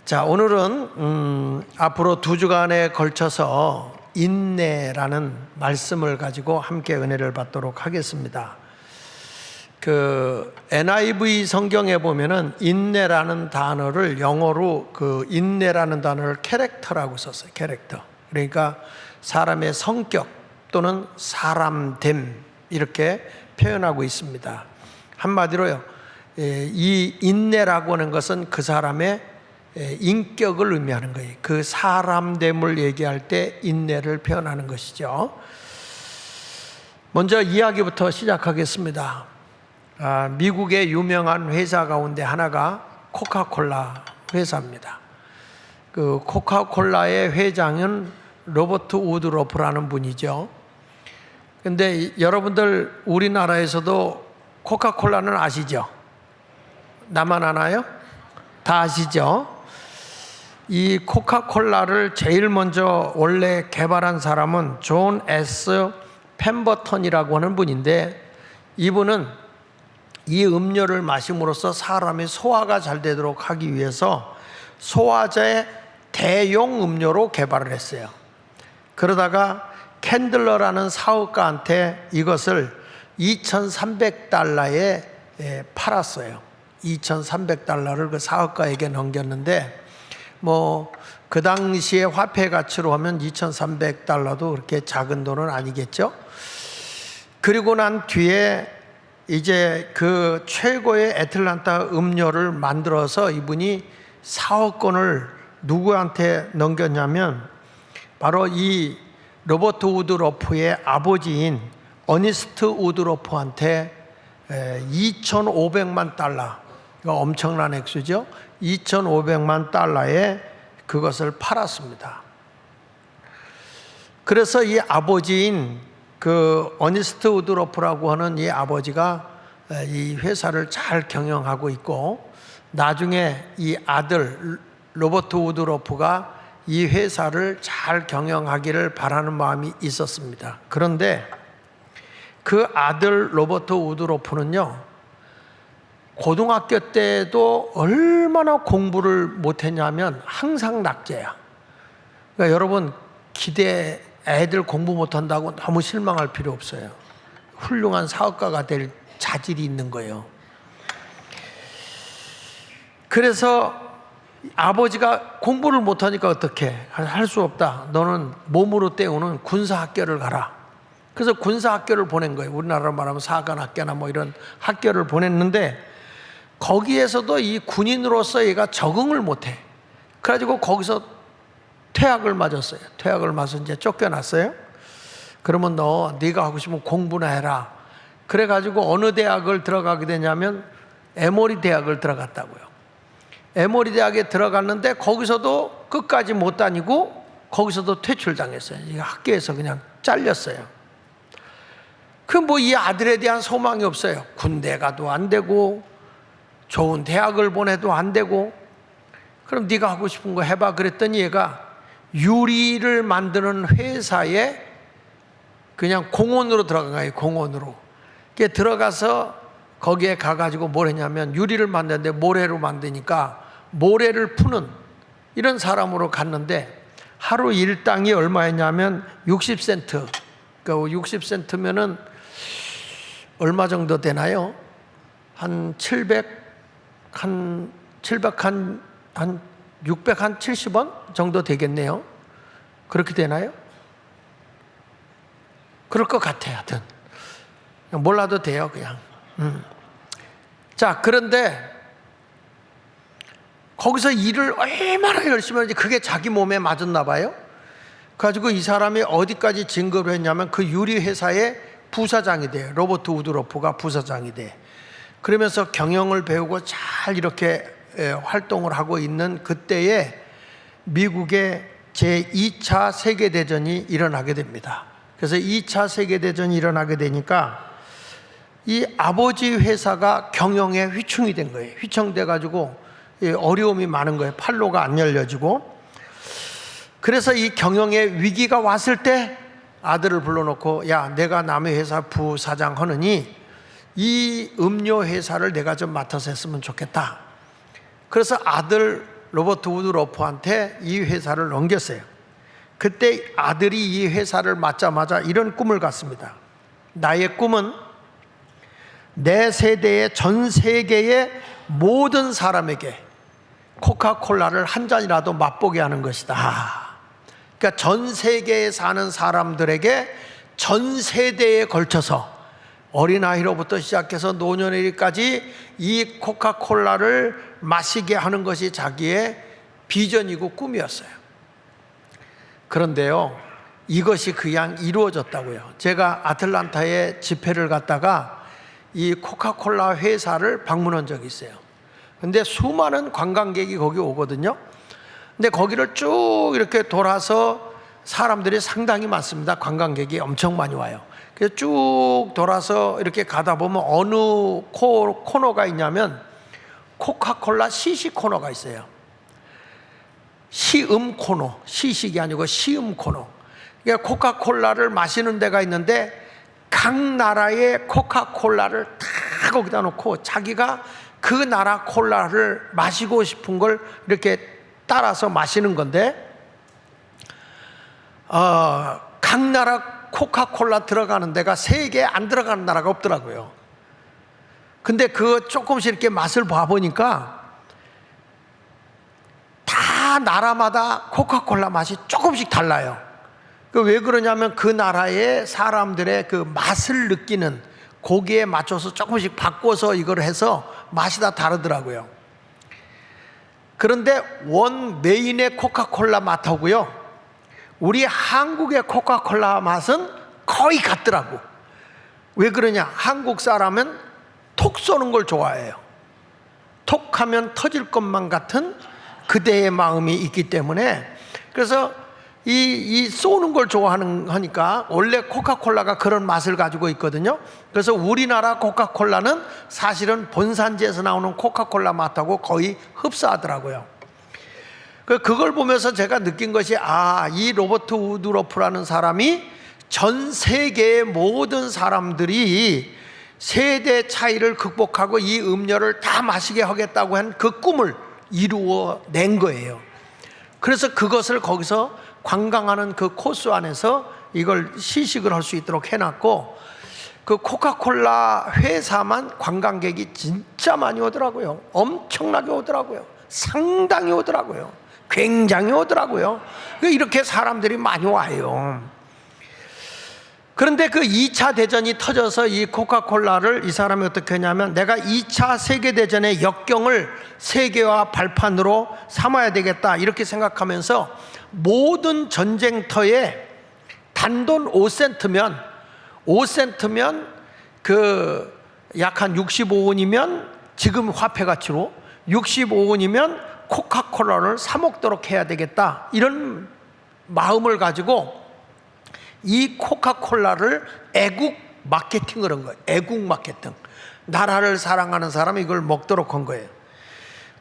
자, 오늘은 앞으로 2주간에 걸쳐서 인내라는 말씀을 가지고 함께 은혜를 받도록 하겠습니다. 그 NIV 성경에 보면은 인내라는 단어를 영어로 인내라는 단어를 캐릭터라고 썼어요. 캐릭터. 그러니까 사람의 성격 또는 사람됨 이렇게 표현하고 있습니다. 한마디로요, 이 인내라고 하는 것은 그 사람의 인격을 의미하는 거예요. 그 사람됨을 얘기할 때 인내를 표현하는 것이죠. 먼저 이야기부터 시작하겠습니다. 미국의 유명한 회사 가운데 하나가 코카콜라 회사입니다. 그 코카콜라의 회장은 로버트 우드러프라는 분이죠. 근데 여러분들 우리나라에서도 코카콜라는 아시죠? 나만 아나요? 다 아시죠? 이 코카콜라를 제일 먼저 원래 개발한 사람은 존 S. 펜버턴이라고 하는 분인데, 이분은 이 음료를 마심으로써 사람의 소화가 잘 되도록 하기 위해서 소화제 대용 음료로 개발을 했어요. 그러다가 캔들러라는 사업가한테 이것을 $2,300에 팔았어요. $2,300를 그 사업가에게 넘겼는데, 그 당시에 화폐 가치로 하면 $2,300도 그렇게 작은 돈은 아니겠죠. 그리고 난 뒤에 이제 그 최고의 애틀란타 음료를 만들어서 이분이 사업권을 누구한테 넘겼냐면 바로 이 로버트 우드러프의 아버지인 어니스트 우드러프한테 $2,500만, 이거 엄청난 액수죠. $2,500만 그것을 팔았습니다. 그래서 이 아버지인 그 어니스트 우드러프라고 하는 이 아버지가 이 회사를 잘 경영하고 있고, 나중에 이 아들 로버트 우드러프가 이 회사를 잘 경영하기를 바라는 마음이 있었습니다. 그런데 그 아들 로버트 우드러프는요, 고등학교 때도 얼마나 공부를 못했냐면 항상 낙제야. 그러니까 여러분, 애들 공부 못한다고 너무 실망할 필요 없어요. 훌륭한 사업가가 될 자질이 있는 거예요. 그래서 아버지가 공부를 못하니까 어떻게 할 수 없다, 너는 몸으로 때우는 군사학교를 가라. 그래서 군사학교를 보낸 거예요. 우리나라로 말하면 사관학교나 이런 학교를 보냈는데, 거기에서도 이 군인으로서 얘가 적응을 못해. 그래가지고 거기서 퇴학을 맞았어요. 퇴학을 맞아서 이제 쫓겨났어요. 그러면 네가 하고 싶으면 공부나 해라. 그래가지고 어느 대학을 들어가게 되냐면 에모리 대학을 들어갔다고요. 에모리 대학에 들어갔는데 거기서도 끝까지 못 다니고 거기서도 퇴출당했어요. 이 학교에서 그냥 잘렸어요. 이 아들에 대한 소망이 없어요. 군대 가도 안 되고 좋은 대학을 보내도 안 되고, 그럼 네가 하고 싶은 거 해봐. 그랬더니 얘가 유리를 만드는 회사에 그냥 공원으로 들어간 거예요. 공원으로. 들어가서 거기에 가가지고 뭘 했냐면 유리를 만드는데 모래로 만드니까 모래를 푸는 이런 사람으로 갔는데, 하루 일당이 얼마였냐면 60센트. 그러니까 60센트면은 얼마 정도 되나요? 한 670원 정도 되겠네요. 그렇게 되나요? 그럴 것 같아요. 하여튼 몰라도 돼요, 그냥. 자, 그런데 거기서 일을 얼마나 열심히 하는지 그게 자기 몸에 맞았나 봐요. 그래가지고 이 사람이 어디까지 진급을 했냐면 그 유리 회사의 부사장이 돼요. 로버트 우드러프가 부사장이 돼. 그러면서 경영을 배우고 잘 이렇게 활동을 하고 있는 그때에 미국의 제2차 세계대전이 일어나게 됩니다. 그래서 2차 세계대전이 일어나게 되니까 이 아버지 회사가 경영에 휘청이 된 거예요. 휘청돼 가지고 어려움이 많은 거예요. 판로가 안 열려지고. 그래서 이 경영에 위기가 왔을 때 아들을 불러놓고, 야, 내가 남의 회사 부사장 하느니 이 음료 회사를 내가 좀 맡아서 했으면 좋겠다. 그래서 아들 로버트 우드러프한테 이 회사를 넘겼어요. 그때 아들이 이 회사를 맡자마자 이런 꿈을 갖습니다. 나의 꿈은 내 세대의 전 세계의 모든 사람에게 코카콜라를 한 잔이라도 맛보게 하는 것이다. 그러니까 전 세계에 사는 사람들에게 전 세대에 걸쳐서 어린아이로부터 시작해서 노년에까지 이 코카콜라를 마시게 하는 것이 자기의 비전이고 꿈이었어요. 그런데요, 이것이 그냥 이루어졌다고요. 제가 아틀란타에 집회를 갔다가 이 코카콜라 회사를 방문한 적이 있어요. 근데 수많은 관광객이 거기 오거든요. 근데 거기를 쭉 이렇게 돌아서 사람들이 상당히 많습니다. 관광객이 엄청 많이 와요. 그래서 쭉 돌아서 이렇게 가다 보면 어느 코너가 있냐면 코카콜라 시식 코너가 있어요. 시음 코너, 시식이 아니고 시음 코너. 그러니까 코카콜라를 마시는 데가 있는데 각 나라의 코카콜라를 다 거기다 놓고 자기가 그 나라 콜라를 마시고 싶은 걸 이렇게 따라서 마시는 건데 각 나라 코카콜라 들어가는 데가 세 개 안 들어가는 나라가 없더라고요. 근데 그 조금씩 이렇게 맛을 봐보니까 다 나라마다 코카콜라 맛이 조금씩 달라요. 왜 그러냐면 그 나라의 사람들의 그 맛을 느끼는 고기에 맞춰서 조금씩 바꿔서 이걸 해서 맛이 다 다르더라고요. 그런데 원 메인의 코카콜라 맛하고요, 우리 한국의 코카콜라 맛은 거의 같더라고. 왜 그러냐? 한국 사람은 톡 쏘는 걸 좋아해요. 톡 하면 터질 것만 같은 그대의 마음이 있기 때문에, 그래서 이 쏘는 걸 좋아하니까 원래 코카콜라가 그런 맛을 가지고 있거든요. 그래서 우리나라 코카콜라는 사실은 본산지에서 나오는 코카콜라 맛하고 거의 흡사하더라고요. 그걸 보면서 제가 느낀 것이, 이 로버트 우드러프라는 사람이 전 세계의 모든 사람들이 세대 차이를 극복하고 이 음료를 다 마시게 하겠다고 한 그 꿈을 이루어낸 거예요. 그래서 그것을 거기서 관광하는 그 코스 안에서 이걸 시식을 할 수 있도록 해놨고, 그 코카콜라 회사만 관광객이 진짜 많이 오더라고요. 엄청나게 오더라고요. 상당히 오더라고요. 굉장히 오더라고요. 이렇게 사람들이 많이 와요. 그런데 그 2차 대전이 터져서 이 코카콜라를 이 사람이 어떻게 하냐면, 내가 2차 세계대전의 역경을 세계화 발판으로 삼아야 되겠다 이렇게 생각하면서 모든 전쟁터에 단돈 5센트면 그 약 한 65원이면 지금 화폐 가치로 65원이면 코카콜라를 사 먹도록 해야 되겠다, 이런 마음을 가지고 이 코카콜라를 애국 마케팅을 한 거예요. 애국 마케팅. 나라를 사랑하는 사람이 이걸 먹도록 한 거예요.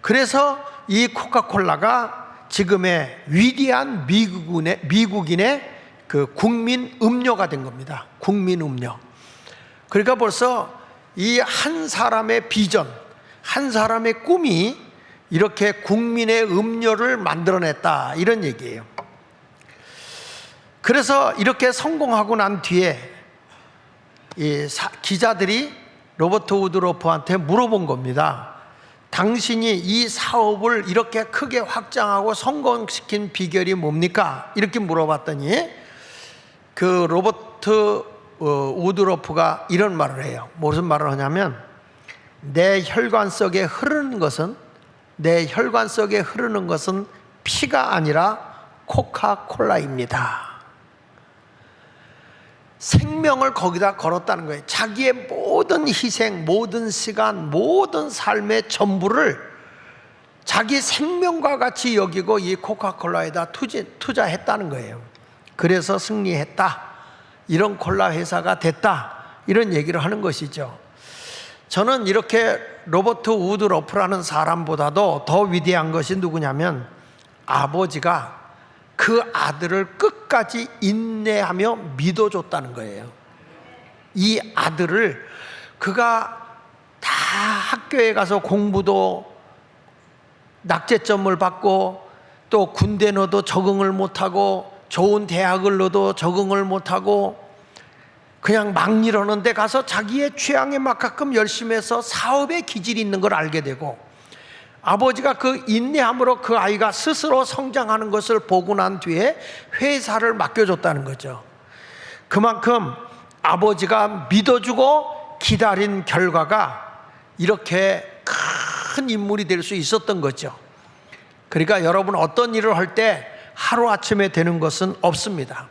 그래서 이 코카콜라가 지금의 위대한 미국인의 그 국민 음료가 된 겁니다. 국민 음료. 그러니까 벌써 이 한 사람의 비전, 한 사람의 꿈이 이렇게 국민의 음료를 만들어냈다, 이런 얘기예요. 그래서 이렇게 성공하고 난 뒤에 기자들이 로버트 우드러프한테 물어본 겁니다. 당신이 이 사업을 이렇게 크게 확장하고 성공시킨 비결이 뭡니까? 이렇게 물어봤더니 그 로버트 우드러프가 이런 말을 해요. 무슨 말을 하냐면, 내 혈관 속에 흐르는 것은 피가 아니라 코카콜라입니다. 생명을 거기다 걸었다는 거예요. 자기의 모든 희생, 모든 시간, 모든 삶의 전부를 자기 생명과 같이 여기고 이 코카콜라에다 투자했다는 거예요. 그래서 승리했다, 이런 콜라 회사가 됐다, 이런 얘기를 하는 것이죠. 저는 이렇게 로버트 우드러프라는 사람보다도 더 위대한 것이 누구냐면, 아버지가 그 아들을 끝까지 인내하며 믿어줬다는 거예요. 이 아들을 그가 다 학교에 가서 공부도 낙제점을 받고 또 군대 넣어도 적응을 못하고 좋은 대학을 넣어도 적응을 못하고 그냥 막 이러는 데 가서 자기의 취향에 맞게끔 열심히 해서 사업에 기질이 있는 걸 알게 되고, 아버지가 그 인내함으로 그 아이가 스스로 성장하는 것을 보고 난 뒤에 회사를 맡겨줬다는 거죠. 그만큼 아버지가 믿어주고 기다린 결과가 이렇게 큰 인물이 될 수 있었던 거죠. 그러니까 여러분, 어떤 일을 할 때 하루아침에 되는 것은 없습니다.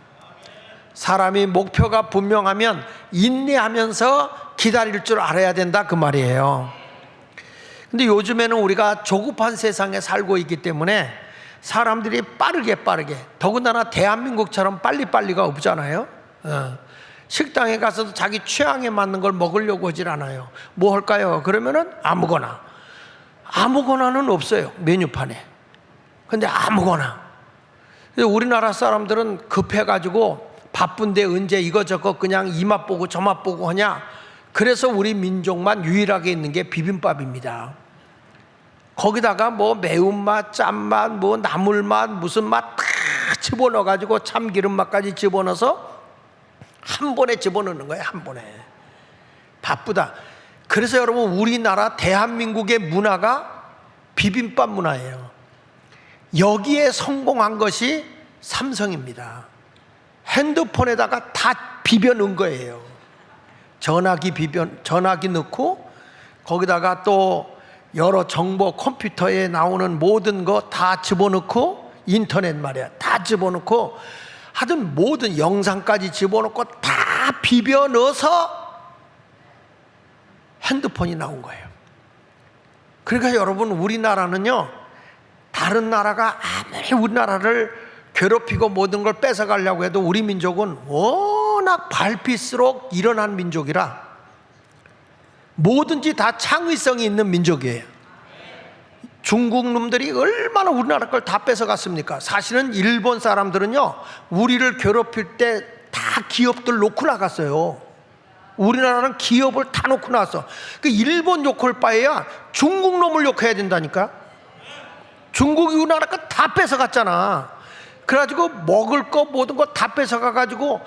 사람이 목표가 분명하면 인내하면서 기다릴 줄 알아야 된다, 그 말이에요. 근데 요즘에는 우리가 조급한 세상에 살고 있기 때문에 사람들이 빠르게 더군다나 대한민국처럼 빨리빨리가 없잖아요. 식당에 가서도 자기 취향에 맞는 걸 먹으려고 하질 않아요. 뭐 할까요? 그러면은 아무거나는 없어요, 메뉴판에. 근데 아무거나. 우리나라 사람들은 급해가지고 바쁜데 언제 이거저거 그냥 이 맛 보고 저 맛 보고 하냐. 그래서 우리 민족만 유일하게 있는 게 비빔밥입니다. 거기다가 뭐 매운맛, 짠맛, 뭐 나물맛, 무슨 맛 다 집어넣어가지고 참기름 맛까지 집어넣어서 한 번에 집어넣는 거예요, 한 번에. 바쁘다. 그래서 여러분, 우리나라 대한민국의 문화가 비빔밥 문화예요. 여기에 성공한 것이 삼성입니다. 핸드폰에다가 다 비벼 넣은 거예요. 전화기 넣고 거기다가 또 여러 정보, 컴퓨터에 나오는 모든 거 다 집어넣고, 인터넷 말이야, 다 집어넣고, 하여튼 모든 영상까지 집어넣고 다 비벼 넣어서 핸드폰이 나온 거예요. 그러니까 여러분, 우리나라는요, 다른 나라가 아무리 우리나라를 괴롭히고 모든 걸 뺏어가려고 해도 우리 민족은 워낙 발필수록 일어난 민족이라 뭐든지 다 창의성이 있는 민족이에요. 중국 놈들이 얼마나 우리나라 걸 다 뺏어갔습니까? 사실은 일본 사람들은요, 우리를 괴롭힐 때 다 기업들 놓고 나갔어요. 우리나라는 기업을 다 놓고 나왔어. 그 일본 욕할 바에야 중국 놈을 욕해야 된다니까. 중국이 우리나라 거 다 뺏어갔잖아. 그래가지고 먹을 거 모든 거 다 뺏어가가지고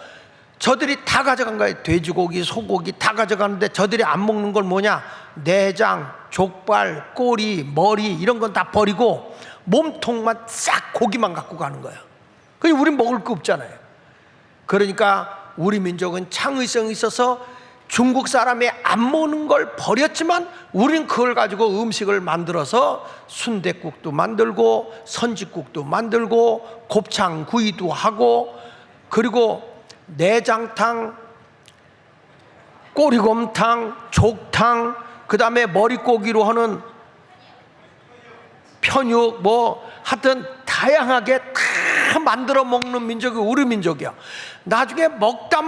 저들이 다 가져간 거예요. 돼지고기, 소고기 다 가져가는데 저들이 안 먹는 건 뭐냐? 내장, 족발, 꼬리, 머리 이런 건 다 버리고 몸통만 싹 고기만 갖고 가는 거야. 그게 우린 먹을 거 없잖아요. 그러니까 우리 민족은 창의성이 있어서 중국 사람이 안 먹는 걸 버렸지만 우린 그걸 가지고 음식을 만들어서 순댓국도 만들고 선짓국도 만들고 곱창구이도 하고, 그리고 내장탕, 꼬리곰탕, 족탕, 그 다음에 머릿고기로 하는 편육, 뭐 하여튼 다양하게 다 만들어 먹는 민족이 우리 민족이야. 나중에 먹다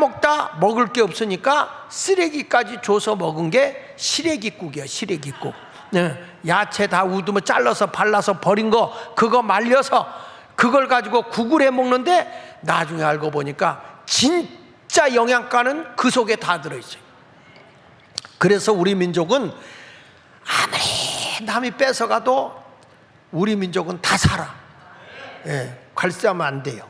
먹을 게 없으니까 쓰레기까지 줘서 먹은 게 시래기국이야, 시래기국. 네. 야채 다 우두면 잘라서 발라서 버린 거 그거 말려서 그걸 가지고 국을 해 먹는데 나중에 알고 보니까 진짜 영양가는 그 속에 다 들어있어요. 그래서 우리 민족은 아무리 남이 뺏어가도 우리 민족은 다 살아. 관리하면 안 돼요.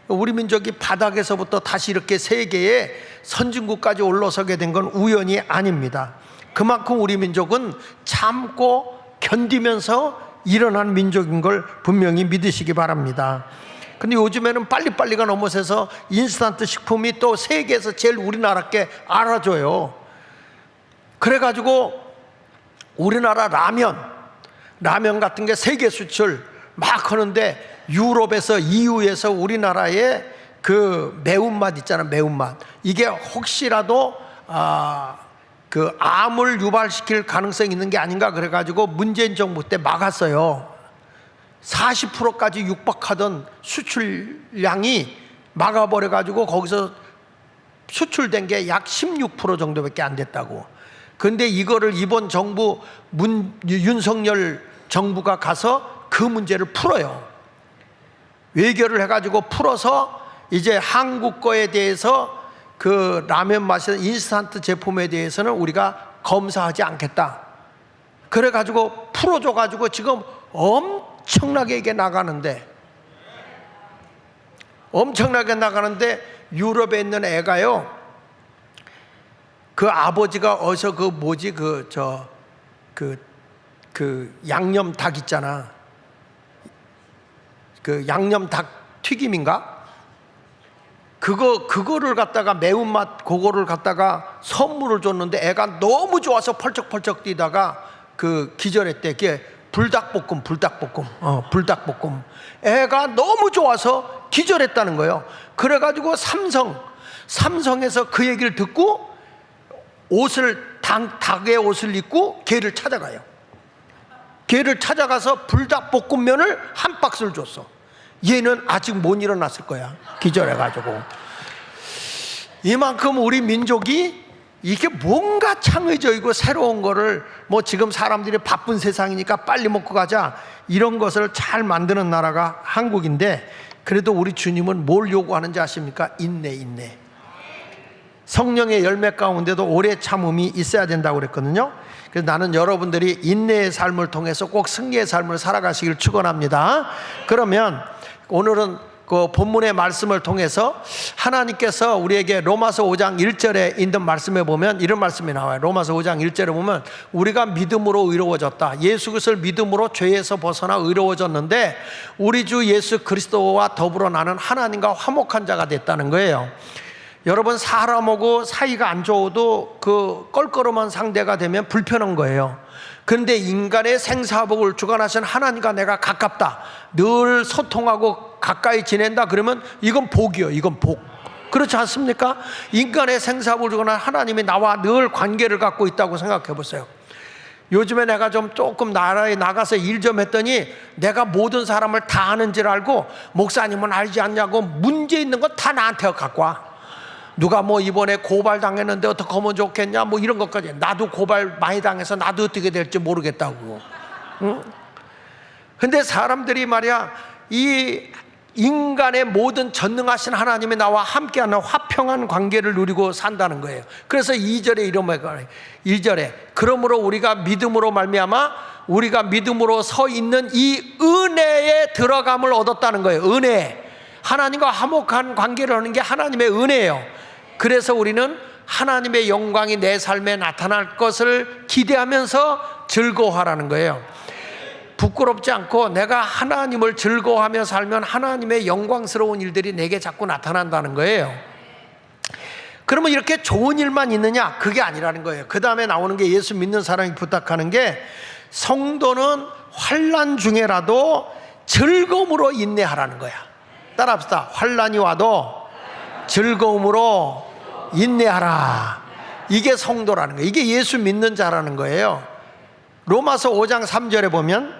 우리 민족이 바닥에서부터 다시 이렇게 세계의 선진국까지 올라서게 된 건 우연이 아닙니다. 그만큼 우리 민족은 참고 견디면서 일어난 민족인 걸 분명히 믿으시기 바랍니다. 근데 요즘에는 빨리빨리가 넘어서서 인스턴트 식품이 또 세계에서 제일 우리나라께 알아줘요. 그래가지고 우리나라 라면 같은 게 세계 수출 막 하는데, 유럽에서 EU에서 우리나라의 그 매운맛 있잖아, 매운맛. 이게 혹시라도 그 암을 유발시킬 가능성이 있는 게 아닌가 그래가지고 문재인 정부 때 막았어요. 40%까지 육박하던 수출량이 막아버려가지고 거기서 수출된 게 약 16% 정도밖에 안 됐다고. 그런데 이거를 이번 정부 윤석열 정부가 가서 그 문제를 풀어요. 외교를 해가지고 풀어서 이제 한국 거에 대해서 그 라면 맛의 인스턴트 제품에 대해서는 우리가 검사하지 않겠다. 그래가지고 풀어줘가지고 지금 엄청나게 이게 나가는데 유럽에 있는 애가요, 그 아버지가 어서 그 양념닭 있잖아, 그 양념닭 튀김인가? 그거를 갖다가 매운맛 그거를 갖다가 선물을 줬는데 애가 너무 좋아서 펄쩍펄쩍 뛰다가 그 기절했대. 그게 불닭볶음. 애가 너무 좋아서 기절했다는 거예요. 그래가지고 삼성에서 그 얘기를 듣고 닭의 옷을 입고 걔를 찾아가요. 걔를 찾아가서 불닭볶음면을 한 박스를 줬어. 얘는 아직 못 일어났을 거야, 기절해가지고. 이만큼 우리 민족이 이게 뭔가 창의적이고 새로운 거를, 뭐 지금 사람들이 바쁜 세상이니까 빨리 먹고 가자, 이런 것을 잘 만드는 나라가 한국인데, 그래도 우리 주님은 뭘 요구하는지 아십니까? 인내. 성령의 열매 가운데도 오래 참음이 있어야 된다고 그랬거든요. 그래서 나는 여러분들이 인내의 삶을 통해서 꼭 승리의 삶을 살아가시길 축원합니다. 그러면 오늘은 그 본문의 말씀을 통해서 하나님께서 우리에게 로마서 5장 1절에 있는 말씀에 보면 이런 말씀이 나와요. 로마서 5장 1절에 보면 우리가 믿음으로 의로워졌다. 예수 그리스도를 믿음으로 죄에서 벗어나 의로워졌는데 우리 주 예수 그리스도와 더불어 나는 하나님과 화목한 자가 됐다는 거예요. 여러분, 사람하고 사이가 안 좋아도 그 껄끄러운 상대가 되면 불편한 거예요. 그런데 인간의 생사복을 주관하신 하나님과 내가 가깝다, 늘 소통하고 가까이 지낸다, 그러면 이건 복이요. 이건 복. 그렇지 않습니까? 인간의 생사복을 주관하신 하나님이 나와 늘 관계를 갖고 있다고 생각해 보세요. 요즘에 내가 좀 조금 나라에 나가서 일 좀 했더니 내가 모든 사람을 다 아는 줄 알고 목사님은 알지 않냐고 문제 있는 거 다 나한테 갖고 와. 누가 뭐 이번에 고발 당했는데 어떻게 하면 좋겠냐, 뭐 이런 것까지. 나도 고발 많이 당해서 나도 어떻게 될지 모르겠다고. 응? 근데 사람들이 말이야, 이 인간의 모든 전능하신 하나님이 나와 함께하는 화평한 관계를 누리고 산다는 거예요. 그래서 2절에 이런 말이에요. 2절에 그러므로 우리가 믿음으로 말미암아 우리가 믿음으로 서 있는 이 은혜에 들어감을 얻었다는 거예요. 은혜. 하나님과 화목한 관계를 하는 게 하나님의 은혜예요. 그래서 우리는 하나님의 영광이 내 삶에 나타날 것을 기대하면서 즐거워하라는 거예요. 부끄럽지 않고 내가 하나님을 즐거워하며 살면 하나님의 영광스러운 일들이 내게 자꾸 나타난다는 거예요. 그러면 이렇게 좋은 일만 있느냐? 그게 아니라는 거예요. 그 다음에 나오는 게 예수 믿는 사람이 부탁하는 게, 성도는 환난 중에라도 즐거움으로 인내하라는 거야. 따라합시다. 환난이 와도 즐거움으로 인내하라. 이게 성도라는 거예요. 이게 예수 믿는 자라는 거예요. 로마서 5장 3절에 보면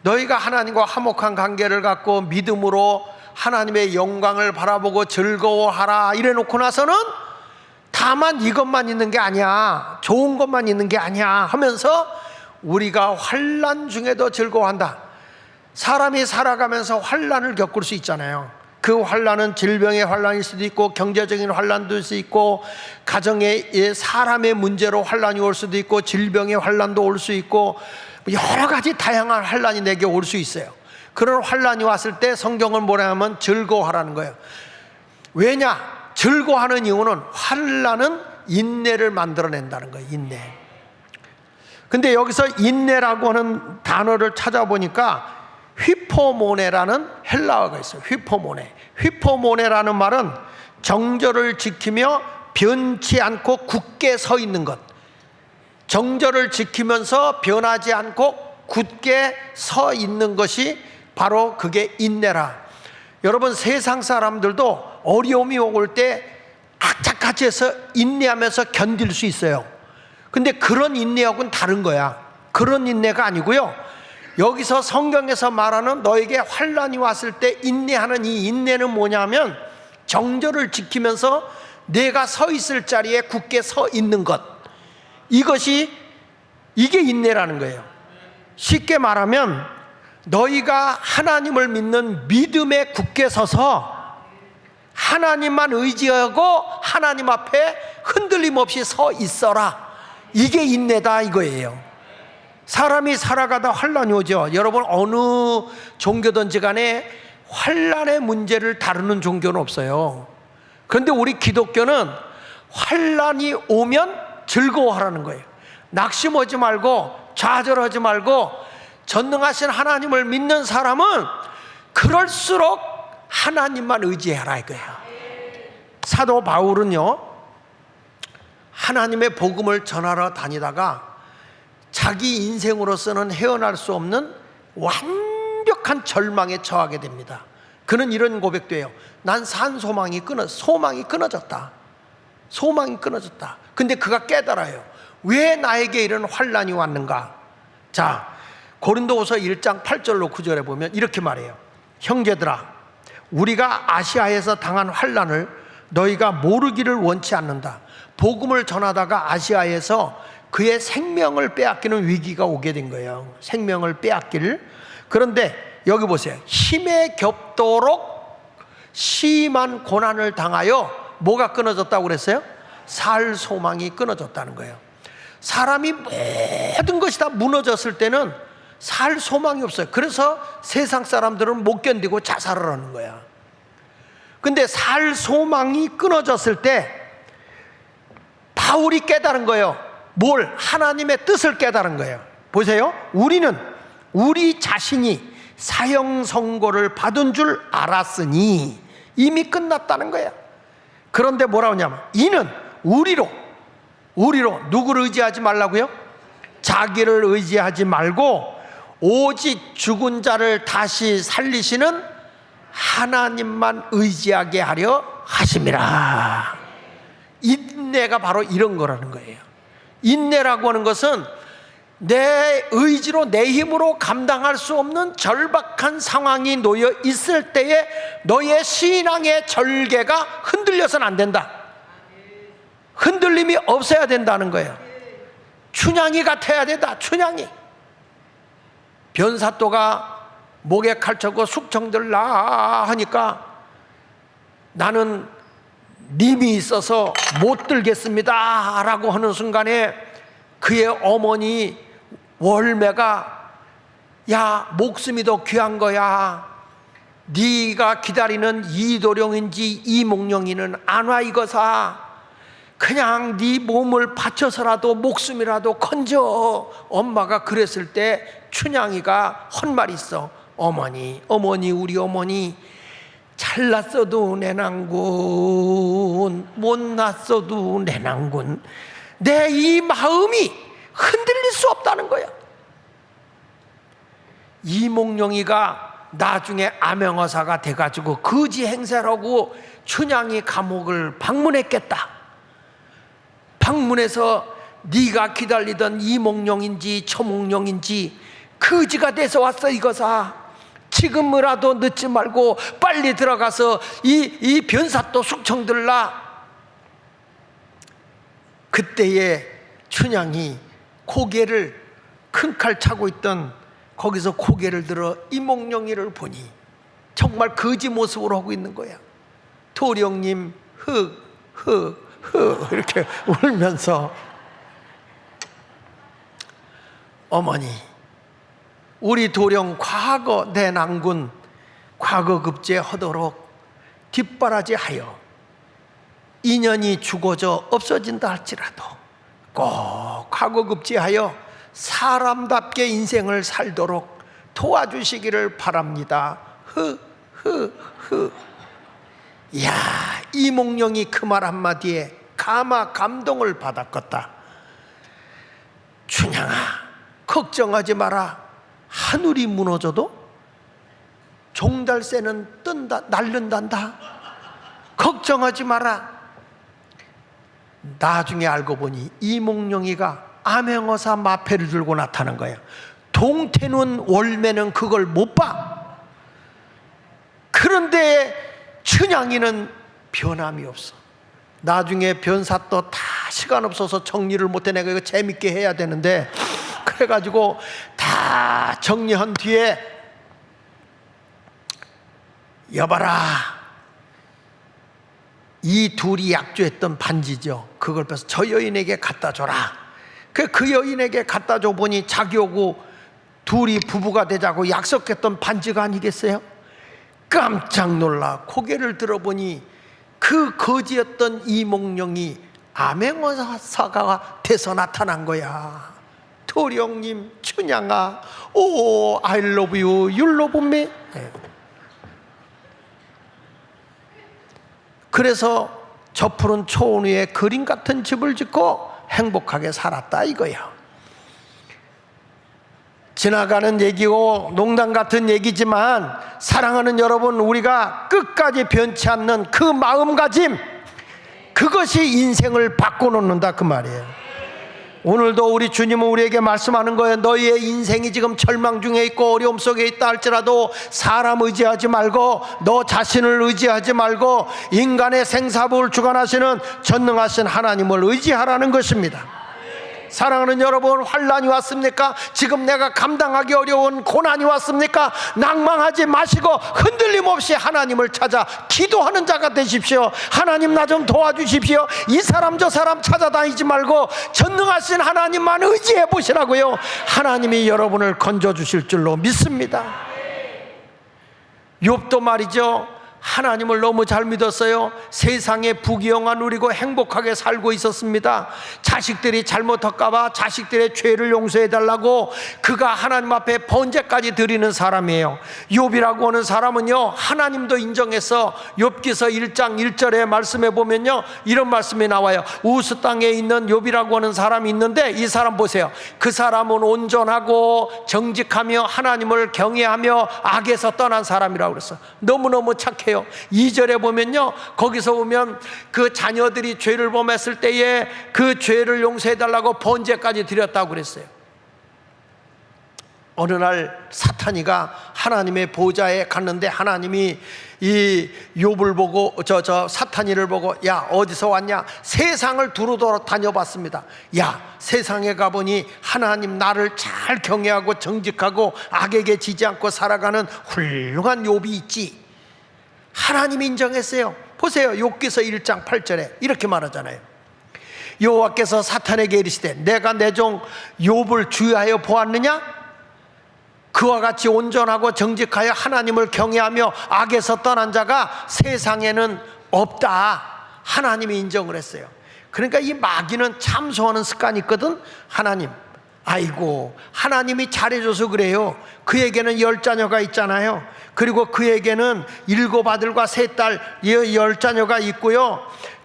너희가 하나님과 화목한 관계를 갖고 믿음으로 하나님의 영광을 바라보고 즐거워하라 이래 놓고 나서는 다만 이것만 있는 게 아니야, 좋은 것만 있는 게 아니야 하면서 우리가 환난 중에도 즐거워한다. 사람이 살아가면서 환난을 겪을 수 있잖아요. 그 환난은 질병의 환난일 수도 있고 경제적인 환난도 있을 수 있고 가정의 사람의 문제로 환난이 올 수도 있고 질병의 환난도 올 수 있고 여러 가지 다양한 환난이 내게 올 수 있어요. 그런 환난이 왔을 때 성경은 뭐라 하면 즐거워하라는 거예요. 왜냐? 즐거워하는 이유는 환난은 인내를 만들어낸다는 거예요. 인내. 근데 여기서 인내라고 하는 단어를 찾아보니까 휘포모네라는 헬라어가 있어요. 휘포모네라는 말은 정절을 지키며 변치 않고 굳게 서 있는 것. 정절을 지키면서 변하지 않고 굳게 서 있는 것이 바로 그게 인내라. 여러분, 세상 사람들도 어려움이 올 때 악착같이 해서 인내하면서 견딜 수 있어요. 근데 그런 인내하고는 다른 거야. 그런 인내가 아니고요, 여기서 성경에서 말하는 너에게 환난이 왔을 때 인내하는 이 인내는 뭐냐면 정절을 지키면서 내가 서 있을 자리에 굳게 서 있는 것. 이게 인내라는 거예요. 쉽게 말하면 너희가 하나님을 믿는 믿음에 굳게 서서 하나님만 의지하고 하나님 앞에 흔들림 없이 서 있어라. 이게 인내다 이거예요. 사람이 살아가다 환란이 오죠. 여러분, 어느 종교든지 간에 환란의 문제를 다루는 종교는 없어요. 그런데 우리 기독교는 환란이 오면 즐거워하라는 거예요. 낙심하지 말고 좌절하지 말고 전능하신 하나님을 믿는 사람은 그럴수록 하나님만 의지해라 이거예요. 사도 바울은요, 하나님의 복음을 전하러 다니다가 자기 인생으로서는 헤어날 수 없는 완벽한 절망에 처하게 됩니다. 그는 이런 고백도 해요. 난 산 소망이 끊어졌다. 소망이 끊어졌다. 근데 그가 깨달아요. 왜 나에게 이런 환란이 왔는가? 자, 고린도후서 1장 8절로 9절에 보면 이렇게 말해요. 형제들아, 우리가 아시아에서 당한 환란을 너희가 모르기를 원치 않는다. 복음을 전하다가 아시아에서 그의 생명을 빼앗기는 위기가 오게 된 거예요. 생명을 빼앗기를. 그런데 여기 보세요. 힘에 겹도록 심한 고난을 당하여 뭐가 끊어졌다고 그랬어요? 살 소망이 끊어졌다는 거예요. 사람이 모든 것이 다 무너졌을 때는 살 소망이 없어요. 그래서 세상 사람들은 못 견디고 자살을 하는 거야. 근데 살 소망이 끊어졌을 때 바울이 깨달은 거예요. 뭘? 하나님의 뜻을 깨달은 거예요. 보세요. 우리는 우리 자신이 사형 선고를 받은 줄 알았으니 이미 끝났다는 거예요. 그런데 뭐라고 하냐면 이는 우리로 누구를 의지하지 말라고요? 자기를 의지하지 말고 오직 죽은 자를 다시 살리시는 하나님만 의지하게 하려 하심이라. 인내가 바로 이런 거라는 거예요. 인내라고 하는 것은 내 의지로 내 힘으로 감당할 수 없는 절박한 상황이 놓여 있을 때에 너의 신앙의 절개가 흔들려서는 안 된다. 흔들림이 없어야 된다는 거예요. 춘향이 같아야 된다. 춘향이. 변사또가 목에 칼차고 숙청들라 하니까 나는 님이 있어서 못 들겠습니다 라고 하는 순간에 그의 어머니 월매가 야, 목숨이 더 귀한 거야. 네가 기다리는 이도령인지 이몽룡이는 안 와 이거사. 그냥 네 몸을 바쳐서라도 목숨이라도 건져. 엄마가 그랬을 때 춘향이가 한 말이 있어. 어머니 우리 어머니 잘났어도 내 낭군 못났어도 내 낭군. 내 이 마음이 흔들릴 수 없다는 거야. 이몽룡이가 나중에 암행어사가 돼가지고 거지 행세라고 춘향이 감옥을 방문했겠다. 방문해서 네가 기다리던 이몽룡인지 처몽룡인지 거지가 돼서 왔어 이거사. 지금이라도 늦지 말고 빨리 들어가서 이 변사또 숙청들라. 그때에 춘향이 고개를 큰 칼 차고 있던 거기서 고개를 들어 이몽룡이를 보니 정말 거지 모습으로 하고 있는 거야. 도령님 이렇게 울면서 어머니 우리 도령 과거 내 낭군 과거 급제하도록 뒷바라지하여 인연이 죽어져 없어진다 할지라도 꼭 과거 급제하여 사람답게 인생을 살도록 도와주시기를 바랍니다. 이야, 이몽룡이 그 말 한마디에 감동을 받았겠다. 춘향아, 걱정하지 마라. 하늘이 무너져도 종달새는 뜬다, 날른단다. 걱정하지 마라. 나중에 알고 보니 이몽룡이가 암행어사 마패를 들고 나타난 거야. 동태는 월매는 그걸 못 봐. 그런데 춘향이는 변함이 없어. 나중에 변사또 다 시간 없어서 정리를 못해. 내가 이거 재밌게 해야 되는데 그래가지고 다 정리한 뒤에 여봐라, 이 둘이 약조했던 반지죠. 그걸 빼서 저 여인에게 갖다 줘라. 그 여인에게 갖다 줘 보니 자기하고 둘이 부부가 되자고 약속했던 반지가 아니겠어요? 깜짝 놀라 고개를 들어보니 그 거지였던 이몽룡이 암행어사가 돼서 나타난 거야. 도령님, 춘향아, 오, I love you, you love me. 그래서 저 푸른 초원 위에 그림 같은 집을 짓고 행복하게 살았다 이거야. 지나가는 얘기고 농담 같은 얘기지만 사랑하는 여러분, 우리가 끝까지 변치 않는 그 마음가짐, 그것이 인생을 바꿔놓는다 그 말이에요. 오늘도 우리 주님은 우리에게 말씀하는 거예요. 너희의 인생이 지금 절망 중에 있고 어려움 속에 있다 할지라도 사람 의지하지 말고 너 자신을 의지하지 말고 인간의 생사부를 주관하시는 전능하신 하나님을 의지하라는 것입니다. 사랑하는 여러분, 환난이 왔습니까? 지금 내가 감당하기 어려운 고난이 왔습니까? 낭망하지 마시고 흔들림 없이 하나님을 찾아 기도하는 자가 되십시오. 하나님 나 좀 도와주십시오. 이 사람 저 사람 찾아다니지 말고 전능하신 하나님만 의지해 보시라고요. 하나님이 여러분을 건져주실 줄로 믿습니다. 욥도 말이죠, 하나님을 너무 잘 믿었어요. 세상에 부귀영화 누리고 행복하게 살고 있었습니다. 자식들이 잘못할까봐 자식들의 죄를 용서해달라고 그가 하나님 앞에 번제까지 드리는 사람이에요. 욥이라고 하는 사람은요, 하나님도 인정해서 욥기서 1장 1절에 말씀해 보면요, 이런 말씀이 나와요. 우스 땅에 있는 욥이라고 하는 사람이 있는데 이 사람 보세요. 그 사람은 온전하고 정직하며 하나님을 경외하며 악에서 떠난 사람이라고 그랬어요. 너무너무 착해요. 2절에 보면요, 거기서 보면 그 자녀들이 죄를 범했을 때에 그 죄를 용서해달라고 번제까지 드렸다고 그랬어요. 어느 날 사탄이가 하나님의 보좌에 갔는데 하나님이 이 욥을 보고 사탄이를 보고, 야 어디서 왔냐? 세상을 두루 다녀봤습니다. 야 세상에 가보니 하나님 나를 잘 경외하고 정직하고 악에게 지지 않고 살아가는 훌륭한 욥이 있지. 하나님이 인정했어요. 보세요, 욥기서 1장 8절에 이렇게 말하잖아요. 여호와께서 사탄에게 이르시되 내가 내 종 욥을 주의하여 보았느냐? 그와 같이 온전하고 정직하여 하나님을 경외하며 악에서 떠난 자가 세상에는 없다. 하나님이 인정을 했어요. 그러니까 이 마귀는 참소하는 습관이 있거든. 하나님, 아이고 하나님이 잘해줘서 그래요. 그에게는 10자녀가 있잖아요. 그리고 그에게는 7아들과 3딸 10자녀가 있고요.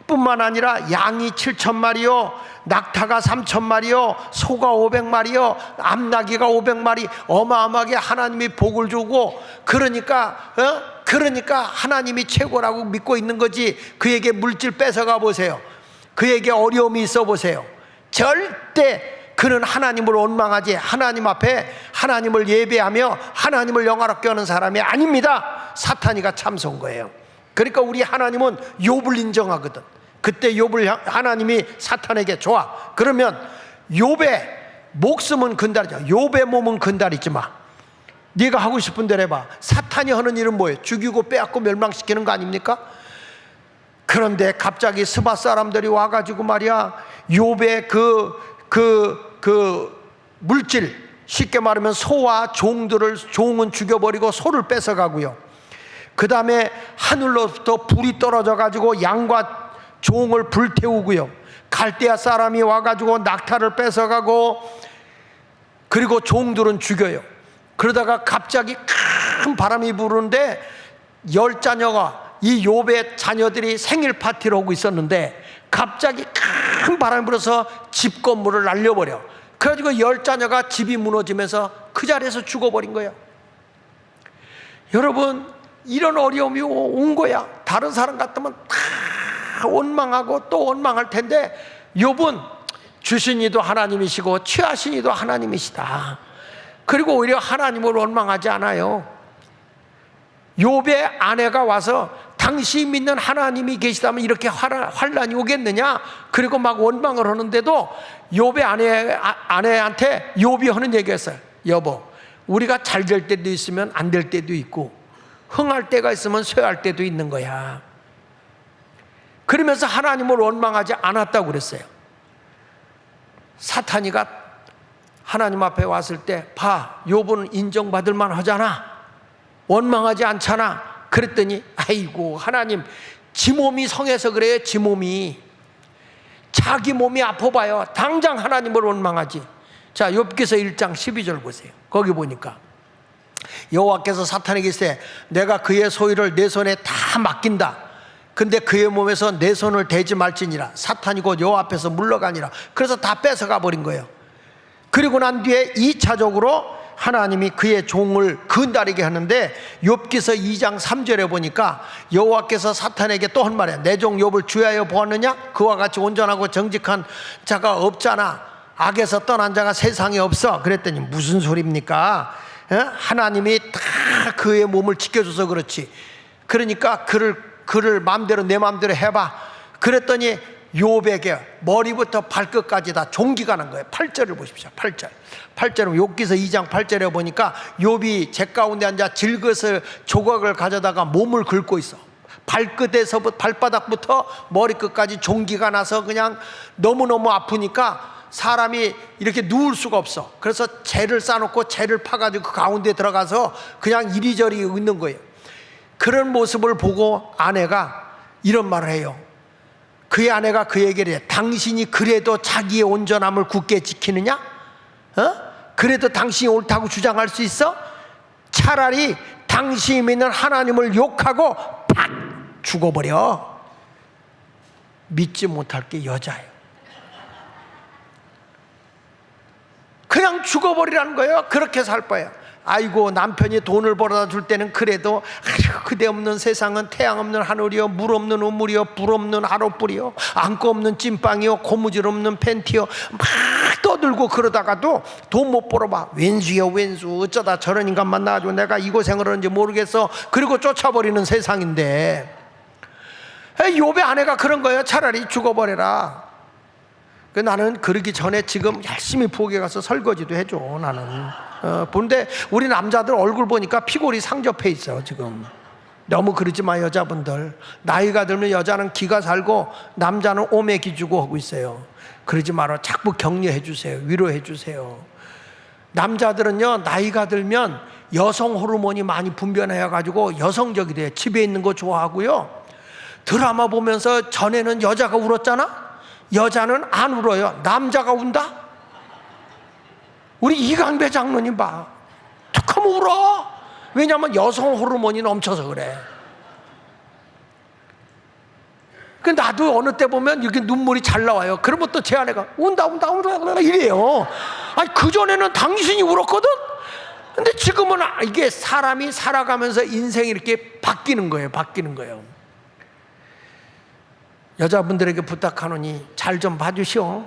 뿐만 아니라 양이 7,000마리요, 낙타가 3,000마리요, 소가 500마리요, 암나귀가 500마리, 어마어마하게 하나님이 복을 주고, 그러니까 하나님이 최고라고 믿고 있는 거지. 그에게 물질 뺏어가 보세요. 그에게 어려움이 있어 보세요. 절대 그는 하나님을 원망하지, 하나님 앞에 하나님을 예배하며 하나님을 영화롭게 하는 사람이 아닙니다. 사탄이가 참소한 거예요. 그러니까 우리 하나님은 욥을 인정하거든. 그때 욥을 하나님이 사탄에게 좋아, 그러면 욥의 목숨은 건달이죠. 욥의 몸은 건달이지 마. 네가 하고 싶은 대로 해봐. 사탄이 하는 일은 뭐예요? 죽이고 빼앗고 멸망시키는 거 아닙니까? 그런데 갑자기 스바 사람들이 와가지고 말이야, 욥의 그 물질, 쉽게 말하면 소와 종은 죽여버리고 소를 뺏어가고요. 그 다음에 하늘로부터 불이 떨어져 가지고 양과 종을 불태우고요. 갈대아 사람이 와가지고 낙타를 뺏어가고, 그리고 종들은 죽여요. 그러다가 갑자기 큰 바람이 부르는데 10자녀가, 이 욥의 자녀들이 생일 파티를 하고 있었는데 갑자기 큰 바람이 불어서 집 건물을 날려버려. 그래가지고 10자녀가 집이 무너지면서 그 자리에서 죽어버린 거예요. 여러분, 이런 어려움이 온 거야. 다른 사람 같으면 다 원망하고 또 원망할 텐데, 욥은 주신 이도 하나님이시고 취하신 이도 하나님이시다. 그리고 오히려 원망을 원망하지 않아요. 욥의 아내가 와서 당신이 믿는 하나님이 계시다면 이렇게 환난이 오겠느냐? 그리고 막 원망을 하는데도 욥의 아내한테 욥이 하는 얘기였어요. 여보, 우리가 잘 될 때도 있으면 안 될 때도 있고, 흥할 때가 있으면 쇠할 때도 있는 거야. 그러면서 하나님을 원망하지 않았다고 그랬어요. 사탄이가 하나님 앞에 왔을 때 봐, 욥은 인정받을 만하잖아, 원망하지 않잖아. 그랬더니 아이고 하나님, 지 몸이 성해서 그래요. 지 몸이, 자기 몸이 아파봐요. 당장 하나님을 원망하지. 자, 욥기서 1장 12절 보세요. 거기 보니까 여호와께서 사탄에게 이르시되 내가 그의 소유를 내 손에 다 맡긴다. 근데 그의 몸에서 내 손을 대지 말지니라. 사탄이 곧 여호와 앞에서 물러가니라. 그래서 다 뺏어가 버린 거예요. 그리고 난 뒤에 2차적으로 하나님이 그의 종을 건드리게 하는데, 욥기서 2장 3절에 보니까 여호와께서 사탄에게 또 한 말이야. 내 종 욥을 주야여 보았느냐? 그와 같이 온전하고 정직한 자가 없잖아. 악에서 떠난 자가 세상에 없어. 그랬더니 무슨 소리입니까? 하나님이 다 그의 몸을 지켜줘서 그렇지. 그러니까 그를 마음대로 내 마음대로 해봐. 그랬더니 욥에게 머리부터 발끝까지 다 종기가 난 거예요. 8절을 보십시오. 8절은 욥기서 2장 8절에 보니까 욥이 제 가운데 앉아 질것을 조각을 가져다가 몸을 긁고 있어. 발끝에서 발바닥부터 머리끝까지 종기가 나서 그냥 너무너무 아프니까 사람이 이렇게 누울 수가 없어. 그래서 재를 싸놓고 재를 파가지고 그 가운데 들어가서 그냥 이리저리 있는 거예요. 그런 모습을 보고 아내가 이런 말을 해요. 그의 아내가 그에게 이래, 당신이 그래도 자기의 온전함을 굳게 지키느냐? 그래도 당신이 옳다고 주장할 수 있어? 차라리 당신이 믿는 하나님을 욕하고 팍 죽어버려. 믿지 못할 게 여자예요. 그냥 죽어버리라는 거예요. 그렇게 살 거예요. 아이고 남편이 돈을 벌어다 줄 때는 그래도 아휴 그대 없는 세상은 태양 없는 하늘이요, 물 없는 우물이요, 불 없는 하룻불이요, 안고 없는 찐빵이요, 고무줄 없는 팬티요, 막 떠들고 그러다가도 돈 못 벌어봐. 왼수요 왼수, 어쩌다 저런 인간 만나가지고 내가 이 고생을 하는지 모르겠어. 그리고 쫓아버리는 세상인데, 욥의 아내가 그런 거예요. 차라리 죽어버려라. 나는 그러기 전에 지금 열심히 부엌에 가서 설거지도 해줘. 나는 근데 우리 남자들 얼굴 보니까 피골이 상접해 있어. 지금 너무 그러지 마. 여자분들 나이가 들면 여자는 기가 살고 남자는 오매 기주고 하고 있어요. 그러지 마라. 자꾸 격려해 주세요. 위로해 주세요. 남자들은요 나이가 들면 여성 호르몬이 많이 분비해 가지고 여성적이 돼요. 집에 있는 거 좋아하고요. 드라마 보면서 전에는 여자가 울었잖아. 여자는 안 울어요. 남자가 운다? 우리 이강배 장로님 봐. 툭하면 울어. 왜냐하면 여성 호르몬이 넘쳐서 그래. 나도 어느 때 보면 이렇게 눈물이 잘 나와요. 그러면 또 제 아내가 운다 이래요. 아니 그전에는 당신이 울었거든? 근데 지금은 이게 사람이 살아가면서 인생이 이렇게 바뀌는 거예요. 여자분들에게 부탁하노니 잘 좀 봐주시오.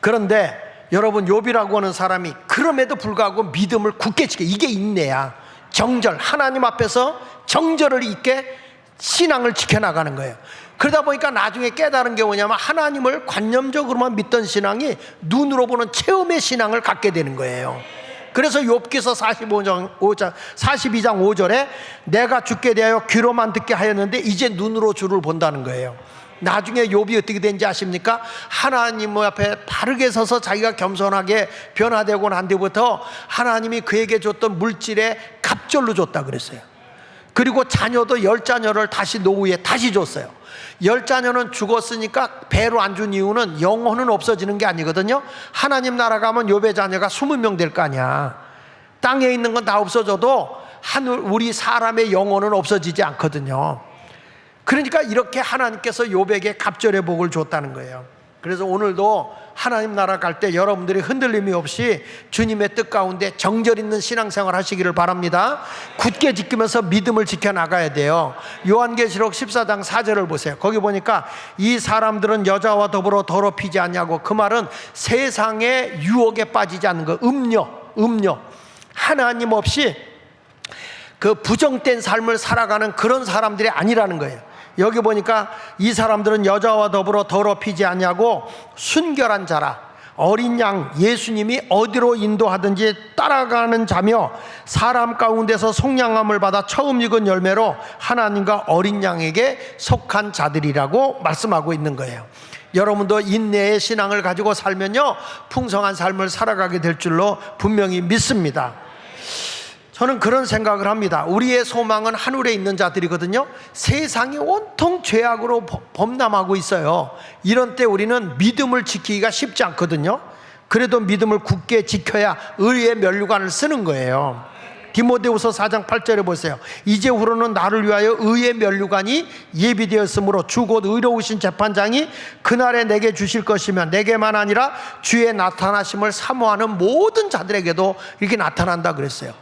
그런데 여러분 욥이라고 하는 사람이 그럼에도 불구하고 믿음을 굳게 지켜. 이게 인내야. 정절, 하나님 앞에서 정절을 잇게 신앙을 지켜나가는 거예요. 그러다 보니까 나중에 깨달은 게 뭐냐면 하나님을 관념적으로만 믿던 신앙이 눈으로 보는 체험의 신앙을 갖게 되는 거예요. 그래서 욥기서 42장 5절에 내가 주께 대하여 귀로만 듣게 하였는데 이제 눈으로 주를 본다는 거예요. 나중에 욥이 어떻게 된지 아십니까? 하나님 앞에 바르게 서서 자기가 겸손하게 변화되고 난 뒤부터 하나님이 그에게 줬던 물질에 갑절로 줬다 그랬어요. 그리고 자녀도 10자녀를 다시 노후에 다시 줬어요. 10자녀는 죽었으니까 배로 안 준 이유는 영혼은 없어지는 게 아니거든요. 하나님 나라 가면 욥의 자녀가 20명 될 거 아니야. 땅에 있는 건 다 없어져도 우리 사람의 영혼은 없어지지 않거든요. 그러니까 이렇게 하나님께서 욥에게 갑절의 복을 줬다는 거예요. 그래서 오늘도 하나님 나라 갈 때 여러분들이 흔들림이 없이 주님의 뜻 가운데 정절 있는 신앙생활 하시기를 바랍니다. 굳게 지키면서 믿음을 지켜나가야 돼요. 요한계시록 14장 4절을 보세요. 거기 보니까 이 사람들은 여자와 더불어 더럽히지 않냐고. 그 말은 세상의 유혹에 빠지지 않는 거. 음료 하나님 없이 그 부정된 삶을 살아가는 그런 사람들이 아니라는 거예요. 여기 보니까 이 사람들은 여자와 더불어 더럽히지 않냐고 순결한 자라. 어린 양 예수님이 어디로 인도하든지 따라가는 자며 사람 가운데서 속량함을 받아 처음 익은 열매로 하나님과 어린 양에게 속한 자들이라고 말씀하고 있는 거예요. 여러분도 인내의 신앙을 가지고 살면요 풍성한 삶을 살아가게 될 줄로 분명히 믿습니다. 저는 그런 생각을 합니다. 우리의 소망은 하늘에 있는 자들이거든요. 세상이 온통 죄악으로 범람하고 있어요. 이런 때 우리는 믿음을 지키기가 쉽지 않거든요. 그래도 믿음을 굳게 지켜야 의의 면류관을 쓰는 거예요. 디모데후서 4장 8절에 보세요. 이제후로는 나를 위하여 의의 면류관이 예비되었으므로 주 곧 의로우신 재판장이 그날에 내게 주실 것이며 내게만 아니라 주의 나타나심을 사모하는 모든 자들에게도 이렇게 나타난다 그랬어요.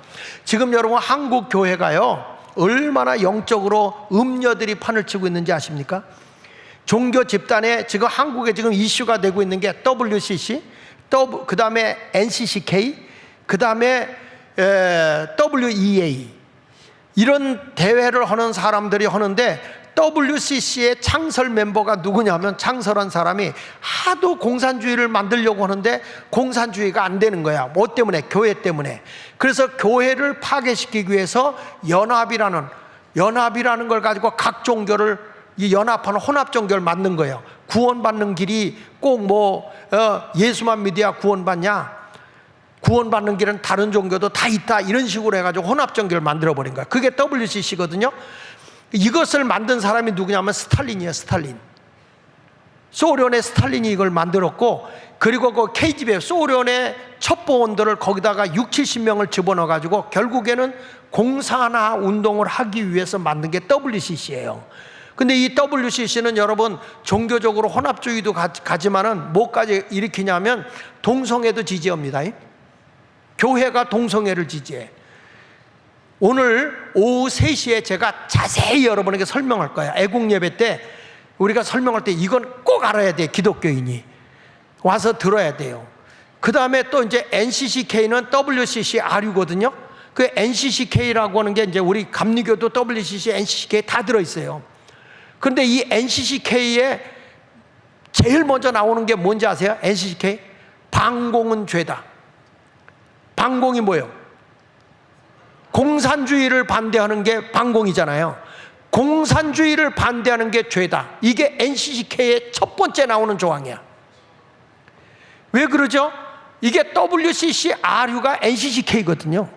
지금 여러분 한국 교회가요 얼마나 영적으로 음녀들이 판을 치고 있는지 아십니까? 종교 집단에 지금 한국에 지금 이슈가 되고 있는 게 WCC, 그 다음에 NCCK, 그 다음에 WEA, 이런 대회를 하는 사람들이 하는데 WCC의 창설 멤버가 누구냐면 창설한 사람이 하도 공산주의를 만들려고 하는데 공산주의가 안 되는 거야. 뭐 때문에? 교회 때문에. 그래서 교회를 파괴시키기 위해서 연합이라는 걸 가지고 각 종교를 이 연합하는 혼합 종교를 만든 거예요. 구원받는 길이 꼭 예수만 믿어야 구원받냐? 구원받는 길은 다른 종교도 다 있다, 이런 식으로 해가지고 혼합 종교를 만들어버린 거야. 그게 WCC거든요. 이것을 만든 사람이 누구냐면 스탈린이에요. 스탈린. 소련의 스탈린이 이걸 만들었고, 그리고 그 KGB 소련의 첩보원들을 거기다가 6, 70명을 집어넣어가지고 결국에는 공산화 운동을 하기 위해서 만든 게 WCC예요. 근데 이 WCC는 여러분 종교적으로 혼합주의도 가지만은 뭐까지 일으키냐면 동성애도 지지합니다. 교회가 동성애를 지지해. 오늘 오후 3시에 제가 자세히 여러분에게 설명할 거예요. 애국예배 때 우리가 설명할 때 이건 꼭 알아야 돼. 기독교인이 와서 들어야 돼요. 그 다음에 또 이제 NCCK는 WCCRU거든요. 그 NCCK라고 하는 게 이제 우리 감리교도 WCC, NCCK 다 들어있어요. 그런데 이 NCCK에 제일 먼저 나오는 게 뭔지 아세요? NCCK? 반공은 죄다. 반공이 뭐예요? 공산주의를 반대하는 게 반공이잖아요. 공산주의를 반대하는 게 죄다. 이게 NCCK의 첫 번째 나오는 조항이야. 왜 그러죠? 이게 WCCRU가 NCCK거든요.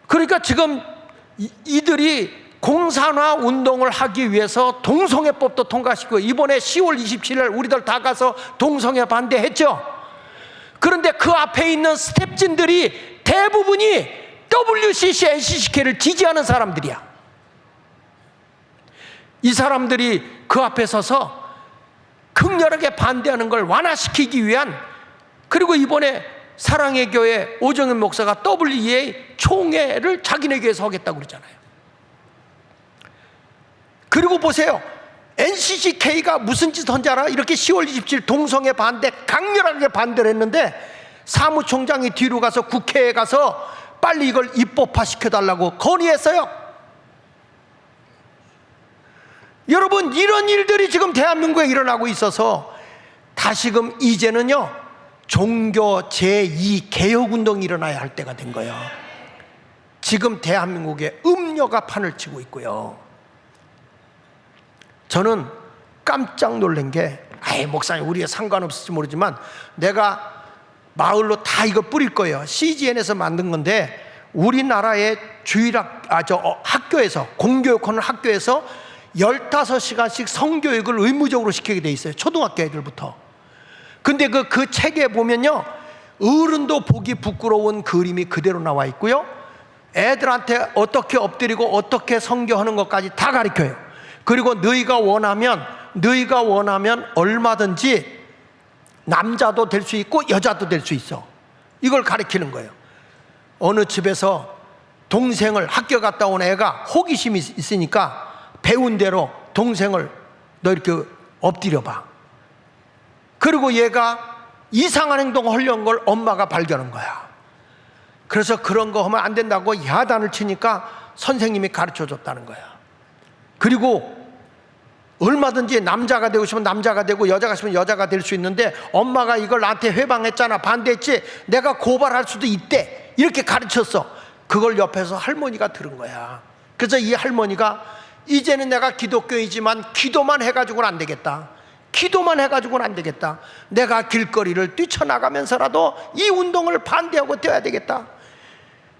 그러니까 지금 이들이 공산화 운동을 하기 위해서 동성애법도 통과시키고 이번에 10월 27일 우리들 다 가서 동성애 반대했죠. 그런데 그 앞에 있는 스텝진들이 대부분이 WCC, NCCK를 지지하는 사람들이야. 이 사람들이 그 앞에 서서 극렬하게 반대하는 걸 완화시키기 위한, 그리고 이번에 사랑의 교회 오정현 목사가 WEA 총회를 자기네교회에서 하겠다고 그러잖아요. 그리고 보세요. NCCK가 무슨 짓 한지 알아? 이렇게 10월 27일 동성애 반대 강렬하게 반대를 했는데 사무총장이 뒤로 가서 국회에 가서 빨리 이걸 입법화 시켜달라고 건의했어요. 여러분, 이런 일들이 지금 대한민국에 일어나고 있어서 다시금 이제는요 종교 제2개혁운동이 일어나야 할 때가 된 거예요. 지금 대한민국에 음녀가 판을 치고 있고요. 저는 깜짝 놀란 게, 목사님 우리가 상관없을지 모르지만 내가 마을로 다 이거 뿌릴 거예요. CGN에서 만든 건데 우리나라의 학교에서 공교육하는 학교에서 15시간씩 성교육을 의무적으로 시키게 돼 있어요. 초등학교 애들부터. 근데 그 책에 보면요 어른도 보기 부끄러운 그림이 그대로 나와 있고요, 애들한테 어떻게 엎드리고 어떻게 성교하는 것까지 다 가르쳐요. 그리고 너희가 원하면 얼마든지 남자도 될 수 있고 여자도 될 수 있어. 이걸 가르치는 거예요. 어느 집에서 동생을, 학교 갔다 온 애가 호기심이 있으니까 배운 대로 동생을 너 이렇게 엎드려 봐. 그리고 얘가 이상한 행동을 하려는 걸 엄마가 발견한 거야. 그래서 그런 거 하면 안 된다고 야단을 치니까 선생님이 가르쳐 줬다는 거야. 그리고 얼마든지 남자가 되고 싶으면 남자가 되고 여자가 싶으면 여자가 될 수 있는데 엄마가 이걸 나한테 회방했잖아, 반대했지, 내가 고발할 수도 있대, 이렇게 가르쳤어. 그걸 옆에서 할머니가 들은 거야. 그래서 이 할머니가 이제는 내가 기독교이지만 기도만 해가지고는 안 되겠다. 기도만 해가지고는 안 되겠다. 내가 길거리를 뛰쳐나가면서라도 이 운동을 반대하고 뛰어야 되겠다.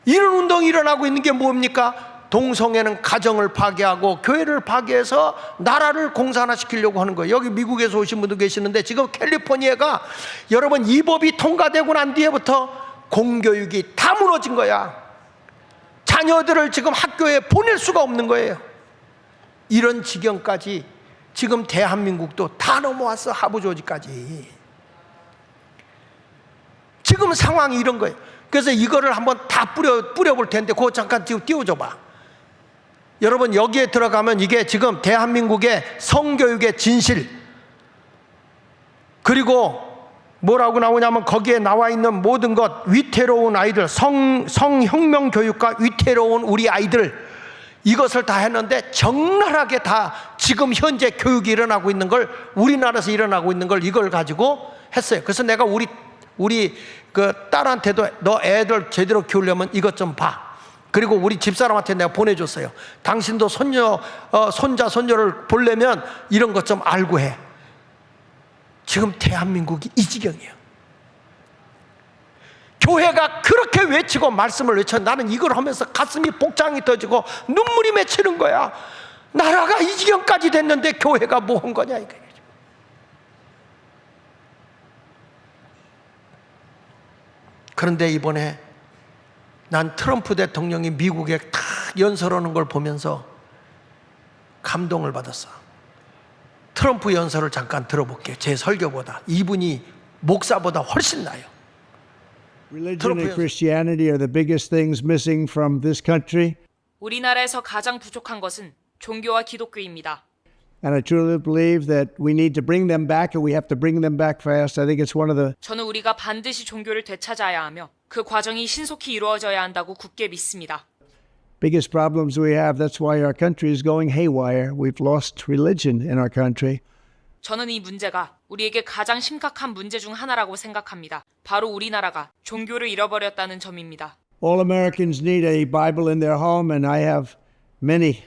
이런 운동이 일어나고 있는 게 뭡니까? 동성애는 가정을 파괴하고 교회를 파괴해서 나라를 공산화시키려고 하는 거예요. 여기 미국에서 오신 분도 계시는데 지금 캘리포니아가 여러분 이 법이 통과되고 난 뒤에부터 공교육이 다 무너진 거야. 자녀들을 지금 학교에 보낼 수가 없는 거예요. 이런 지경까지 지금 대한민국도 다 넘어왔어. 하부 조직까지. 지금 상황이 이런 거예요. 그래서 이거를 한번 다 뿌려볼 텐데 그거 잠깐 띄워줘 봐. 여러분 여기에 들어가면 이게 지금 대한민국의 성교육의 진실, 그리고 뭐라고 나오냐면 거기에 나와 있는 모든 것, 위태로운 아이들, 성혁명 교육과 위태로운 우리 아이들, 이것을 다 했는데 적나라하게 다 지금 현재 교육이 일어나고 있는 걸, 우리나라에서 일어나고 있는 걸 이걸 가지고 했어요. 그래서 내가 우리 그 딸한테도 너 애들 제대로 키우려면 이것 좀 봐. 그리고 우리 집사람한테 내가 보내줬어요. 당신도 손자, 손녀를 보려면 이런 것 좀 알고 해. 지금 대한민국이 이 지경이에요. 교회가 그렇게 외치고 말씀을 외쳐 나는 이걸 하면서 가슴이 복장이 터지고 눈물이 맺히는 거야. 나라가 이 지경까지 됐는데 교회가 뭐 한 거냐 이거예요. 그런데 이번에 난 트럼프 대통령이 미국에 다 연설하는 걸 보면서 감동을 받았어. 트럼프 연설을 잠깐 들어볼게요. 제 설교보다. 이분이 목사보다 훨씬 나아요. Religion and Christianity are the biggest things missing from this country. 우리나라에서 가장 부족한 것은 종교와 기독교입니다. And I truly believe that we need to bring them back, and we have to bring them back fast. I think it's one of the 저는 우리가 반드시 종교를 되찾아야 하며 그 과정이 신속히 이루어져야 한다고 굳게 믿습니다. biggest problems we have. That's why our country is going haywire. We've lost religion in our country. 저는 이 문제가 우리에게 가장 심각한 문제 중 하나라고 생각합니다. 바로 우리나라가 종교를 잃어버렸다는 점입니다. All Americans need a Bible in their home, and I have many.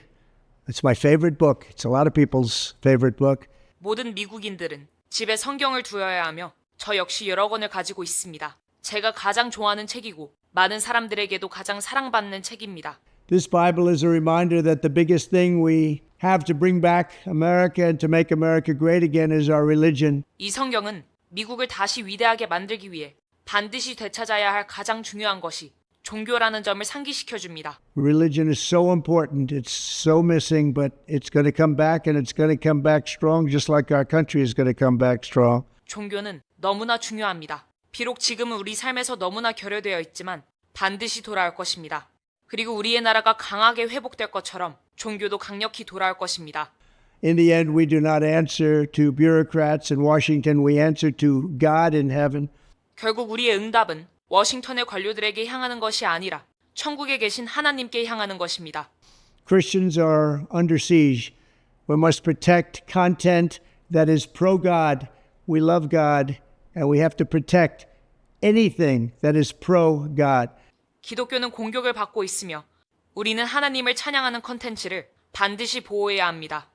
It's my favorite book. It's a lot of people's favorite book. 모든 미국인들은 집에 성경을 두어야 하며 저 역시 여러 권을 가지고 있습니다. 제가 가장 좋아하는 책이고 많은 사람들에게도 가장 사랑받는 책입니다. This Bible is a reminder that the biggest thing we have to bring back America and to make America great again is our religion. 이 성경은 미국을 다시 위대하게 만들기 위해 반드시 되찾아야 할 가장 중요한 것이 종교라는 점을 상기시켜 줍니다. Religion is so important. It's so missing, but it's going to come back, and it's going to come back strong, just like our country is going to come back strong. 종교는 너무나 중요합니다. 비록 지금은 우리 삶에서 너무나 결여되어 있지만 반드시 돌아올 것입니다. 그리고 우리의 나라가 강하게 회복될 것처럼 종교도 강력히 돌아올 것입니다. In the end, we do not answer to bureaucrats in Washington. We answer to God in heaven. 결국 우리의 응답은 워싱턴의 관료들에게 향하는 것이 아니라 천국에 계신 하나님께 향하는 것입니다. Christians are under siege. We must protect content that is pro-God. We love God, and we have to protect anything that is pro-God. 기독교는 공격을 받고 있으며 우리는 하나님을 찬양하는 컨텐츠를 반드시 보호해야 합니다.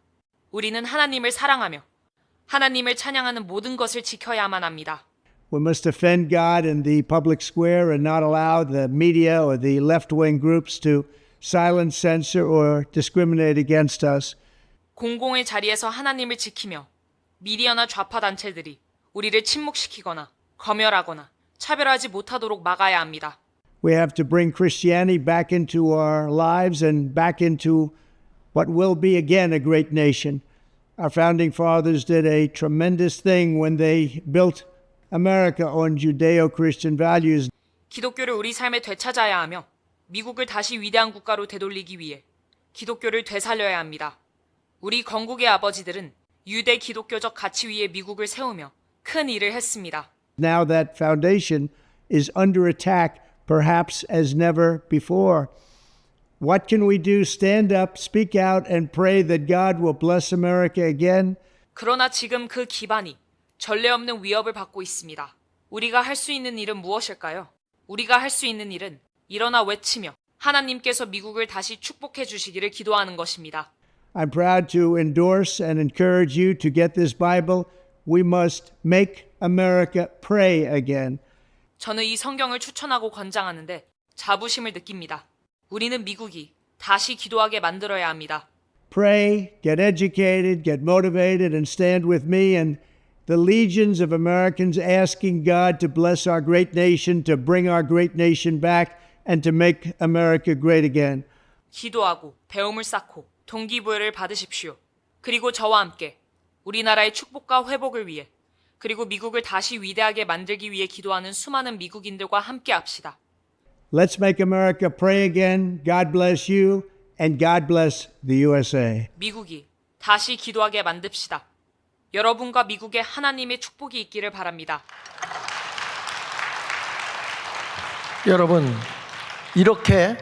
우리는 하나님을 사랑하며 하나님을 찬양하는 모든 것을 지켜야만 합니다. We must defend God in the public square and not allow the media or the left-wing groups to silence, censor, or discriminate against us. 공공의 자리에서 하나님을 지키며 미디어나 좌파 단체들이 우리를 침묵시키거나 검열하거나 차별하지 못하도록 막아야 합니다. We have to bring Christianity back into our lives and back into what will be again a great nation. Our founding fathers did a tremendous thing when they built America on Judeo-Christian values. 기독교를 우리 삶에 되찾아야 하며 미국을 다시 위대한 국가로 되돌리기 위해 기독교를 되살려야 합니다. 우리 건국의 아버지들은 유대 기독교적 가치 위에 미국을 세우며 큰 일을 했습니다. Now that foundation is under attack perhaps as never before. What can we do? Stand up, speak out, and pray that God will bless America again? 그러나 지금 그 기반이 전례 없는 위협을 받고 있습니다. 우리가 할 수 있는 일은 무엇일까요? 우리가 할 수 있는 일은 일어나 외치며 하나님께서 미국을 다시 축복해 주시기를 기도하는 것입니다. I'm proud to endorse and encourage you to get this Bible. we must make America pray again. 저는 이 성경을 추천하고 권장하는데 자부심을 느낍니다. 우리는 미국이 다시 기도하게 만들어야 합니다. Pray, get educated, get motivated, and stand with me and the legions of Americans asking God to bless our great nation, to bring our great nation back, and to make America great again. 기도하고 배움을 쌓고 동기부여를 받으십시오. 그리고 저와 함께 우리나라의 축복과 회복을 위해 그리고 미국을 다시 위대하게 만들기 위해 기도하는 수많은 미국인들과 함께 합시다. Let's make America pray again. God bless you, and God bless the USA. 미국이 다시 기도하게 만듭시다. 여러분과 미국에 하나님의 축복이 있기를 바랍니다. 여러분, 이렇게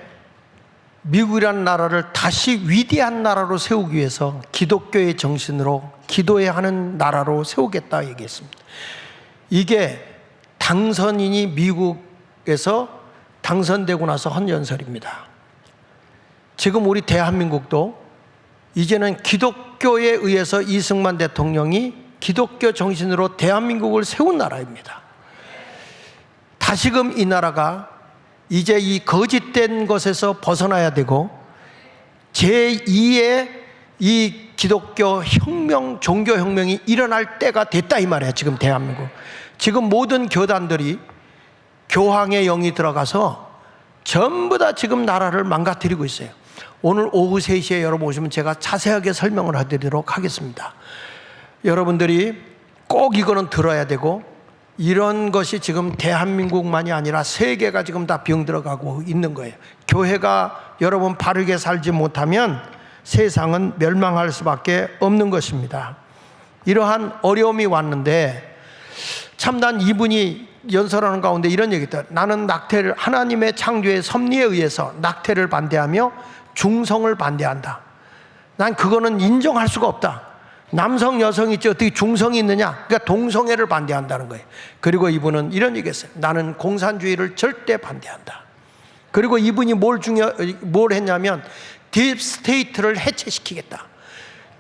미국이라는 나라를 다시 위대한 나라로 세우기 위해서 기독교의 정신으로 기도해야 하는 나라로 세우겠다 얘기했습니다. 이게 당선인이 미국에서 당선되고 나서 한 연설입니다. 지금 우리 대한민국도 이제는 기독교에 의해서 이승만 대통령이 기독교 정신으로 대한민국을 세운 나라입니다. 다시금 이 나라가 이제 이 거짓된 것에서 벗어나야 되고 제2의 이 기독교 혁명, 종교혁명이 일어날 때가 됐다 이 말이에요. 지금 대한민국. 지금 모든 교단들이 교황의 영이 들어가서 전부 다 지금 나라를 망가뜨리고 있어요. 오늘 오후 3시에 여러분 오시면 제가 자세하게 설명을 해드리도록 하겠습니다. 여러분들이 꼭 이거는 들어야 되고, 이런 것이 지금 대한민국만이 아니라 세계가 지금 다 병들어가고 있는 거예요. 교회가 여러분 바르게 살지 못하면 세상은 멸망할 수밖에 없는 것입니다. 이러한 어려움이 왔는데 참 난 이분이 연설하는 가운데 이런 얘기했다. 나는 낙태를, 하나님의 창조의 섭리에 의해서 낙태를 반대하며 중성을 반대한다. 난 그거는 인정할 수가 없다. 남성, 여성이 있지 어떻게 중성이 있느냐. 그러니까 동성애를 반대한다는 거예요. 그리고 이분은 이런 얘기했어요. 나는 공산주의를 절대 반대한다. 그리고 이분이 뭘 했냐면 딥스테이트를 해체시키겠다.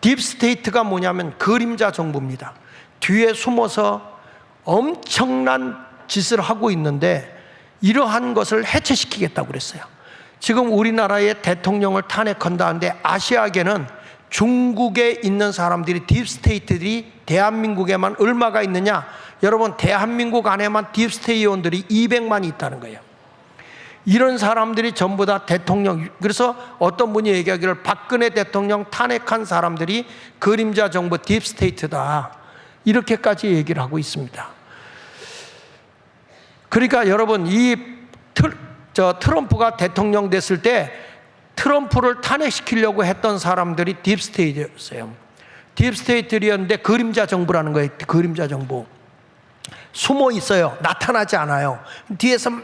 딥스테이트가 뭐냐면 그림자 정부입니다. 뒤에 숨어서 엄청난 짓을 하고 있는데 이러한 것을 해체시키겠다고 그랬어요. 지금 우리나라의 대통령을 탄핵한다는데 아시아계는 중국에 있는 사람들이 딥스테이트들이 대한민국에만 얼마가 있느냐. 여러분 대한민국 안에만 딥스테이트원들이 200만이 있다는 거예요. 이런 사람들이 전부 다 대통령, 그래서 어떤 분이 얘기하기를 박근혜 대통령 탄핵한 사람들이 그림자 정부 딥스테이트다, 이렇게까지 얘기를 하고 있습니다. 그러니까 여러분 이 트럼프가 대통령 됐을 때 트럼프를 탄핵시키려고 했던 사람들이 딥스테이트였어요. 딥스테이트였는데 그림자 정부라는 거예요. 그림자 정부. 숨어 있어요. 나타나지 않아요. 뒤에서 막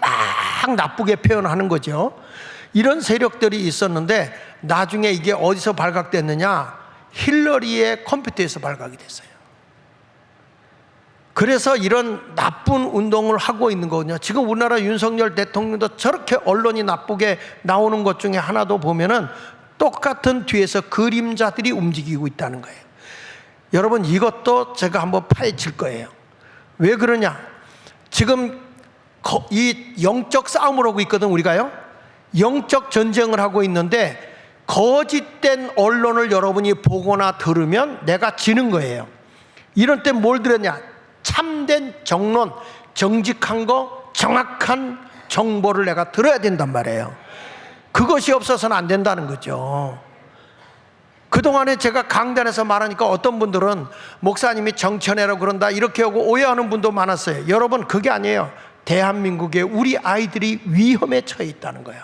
나쁘게 표현하는 거죠. 이런 세력들이 있었는데 나중에 이게 어디서 발각됐느냐? 힐러리의 컴퓨터에서 발각이 됐어요. 그래서 이런 나쁜 운동을 하고 있는 거거든요. 지금 우리나라 윤석열 대통령도 저렇게 언론이 나쁘게 나오는 것 중에 하나도 보면은 똑같은 뒤에서 그림자들이 움직이고 있다는 거예요. 여러분 이것도 제가 한번 파헤칠 거예요. 왜 그러냐? 지금 이 영적 싸움을 하고 있거든, 우리가요. 영적 전쟁을 하고 있는데 거짓된 언론을 여러분이 보거나 들으면 내가 지는 거예요. 이런 때 뭘 들었냐? 참된 정론, 정직한 거, 정확한 정보를 내가 들어야 된단 말이에요. 그것이 없어서는 안 된다는 거죠. 그동안에 제가 강단에서 말하니까 어떤 분들은 목사님이 정치연애라고 그런다 이렇게 하고 오해하는 분도 많았어요. 여러분 그게 아니에요. 대한민국에 우리 아이들이 위험에 처해 있다는 거예요.